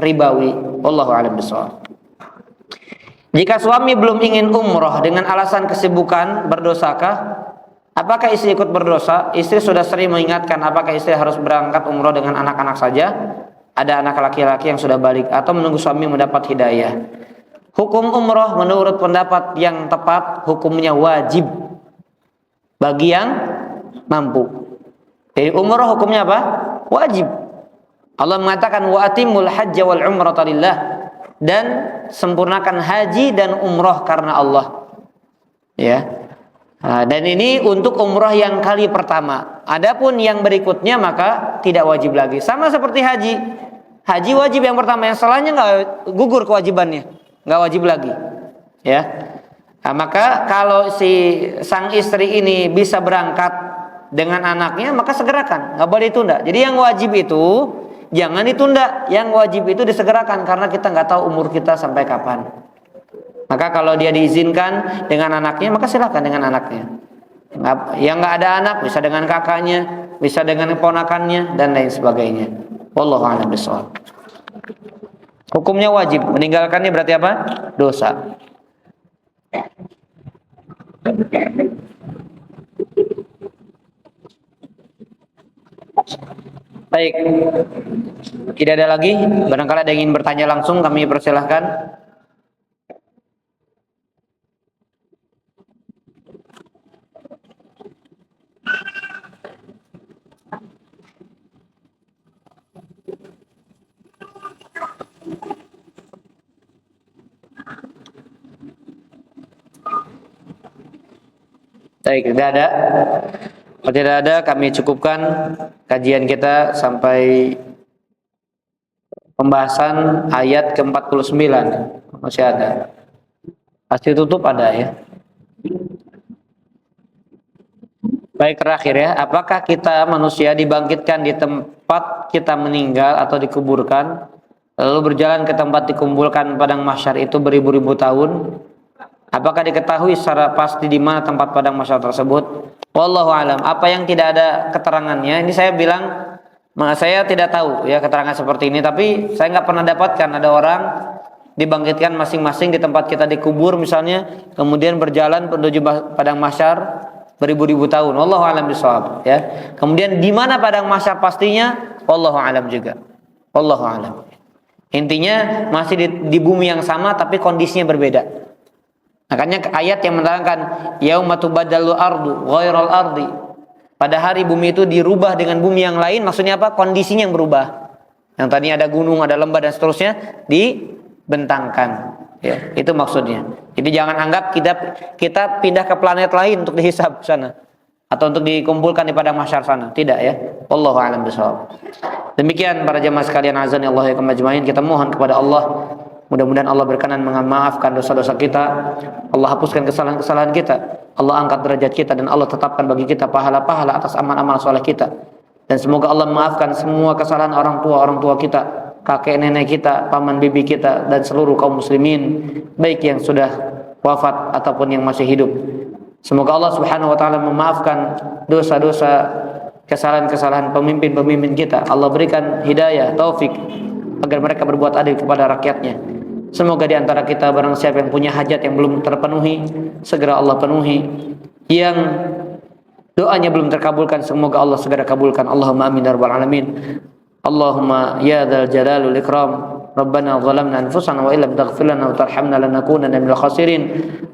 Speaker 2: ribawi. Wallahu a'lam bishawab. Jika suami belum ingin umroh dengan alasan kesibukan, berdosakah? Apakah istri ikut berdosa? Istri sudah sering mengingatkan apakah istri harus berangkat umroh dengan anak-anak saja? Ada anak laki-laki yang sudah balik atau menunggu suami mendapat hidayah? Hukum umroh menurut pendapat yang tepat hukumnya wajib bagi yang mampu. Jadi umroh hukumnya apa? Wajib. Allah mengatakan wa atimul hajja wal umrata lillah, dan sempurnakan haji dan umroh karena Allah. Ya. Nah, dan ini untuk umroh yang kali pertama. Adapun yang berikutnya maka tidak wajib lagi. Sama seperti haji. Haji wajib yang pertama, yang setelahnya nggak gugur kewajibannya, nggak wajib lagi. Ya. Nah, maka kalau si sang istri ini bisa berangkat dengan anaknya, maka segerakan, nggak boleh ditunda. Jadi yang wajib itu jangan ditunda, yang wajib itu disegerakan karena kita nggak tahu umur kita sampai kapan. Maka kalau dia diizinkan dengan anaknya, maka silakan dengan anaknya. Yang nggak ada anak bisa dengan kakaknya, bisa dengan ponakannya dan lain sebagainya. Wallahu a'lam bishawab. Hukumnya wajib, meninggalkannya berarti apa? Dosa. Baik, tidak ada lagi. Barangkali ada yang ingin bertanya langsung, kami persilahkan. Baik, tidak ada. Kalau tidak ada, kami cukupkan kajian kita sampai pembahasan ayat ke-49. Masih ada. Pasti tutup ada ya. Baik, terakhir ya, apakah kita manusia dibangkitkan di tempat kita meninggal atau dikuburkan, lalu berjalan ke tempat dikumpulkan padang mahsyar itu beribu-ribu tahun? Apakah diketahui secara pasti di mana tempat padang mahsyar tersebut? Wallahu alam. Apa yang tidak ada keterangannya, ini saya bilang, saya tidak tahu ya keterangan seperti ini, tapi saya nggak pernah dapatkan ada orang dibangkitkan masing-masing di tempat kita dikubur misalnya, kemudian berjalan menuju padang mahsyar beribu-ribu tahun. Wallahu alam bishawab ya. Kemudian di mana padang mahsyar pastinya? Wallahu alam juga. Wallahu alam. Intinya masih di bumi yang sama tapi kondisinya berbeda. Makanya ayat yang menerangkan yauma tubaddalu ardu ghairal ardi. Pada hari bumi itu dirubah dengan bumi yang lain, maksudnya apa? Kondisinya yang berubah. Yang tadinya ada gunung, ada lembah dan seterusnya dibentangkan. Ya, itu maksudnya. Jadi jangan anggap kita pindah ke planet lain untuk dihisab sana atau untuk dikumpulkan di padang mahsyar sana. Tidak ya. Wallahu a'lam bishawab. Demikian para jemaah sekalian, azani Allah ya majma'in, kita mohon kepada Allah mudah-mudahan Allah berkenan memaafkan dosa-dosa kita. Allah hapuskan kesalahan-kesalahan kita. Allah angkat derajat kita dan Allah tetapkan bagi kita pahala-pahala atas amal-amal soleh kita. Dan semoga Allah memaafkan semua kesalahan orang tua kita, kakek nenek kita, paman bibi kita, dan seluruh kaum muslimin, baik yang sudah wafat ataupun yang masih hidup. Semoga Allah Subhanahu wa taala memaafkan dosa-dosa, kesalahan-kesalahan pemimpin-pemimpin kita. Allah berikan hidayah, taufik agar mereka berbuat adil kepada rakyatnya. Semoga di antara kita barang siapa yang punya hajat yang belum terpenuhi, segera Allah penuhi. Yang doanya belum terkabulkan, semoga Allah segera kabulkan. Allahumma amin ya rabbal alamin. Allahumma ya dzal jalali wal ikram. Rabbana zalamna anfusana wa illam taghfir lana wa tarhamna lanakunanna minal khasirin.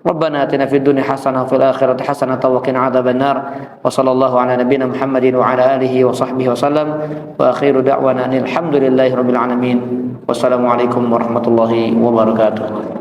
Speaker 2: Rabbana atina fid dunya hasanah wa fil akhirati hasanah wa qina adzabannar. Wa sallallahu ala nabiyyina Muhammadin wa ala alihi wa sahbihi wa sallam. Wa akhiru da'wana alhamdulillahi rabbil alamin. Wassalamualaikum warahmatullahi wabarakatuh.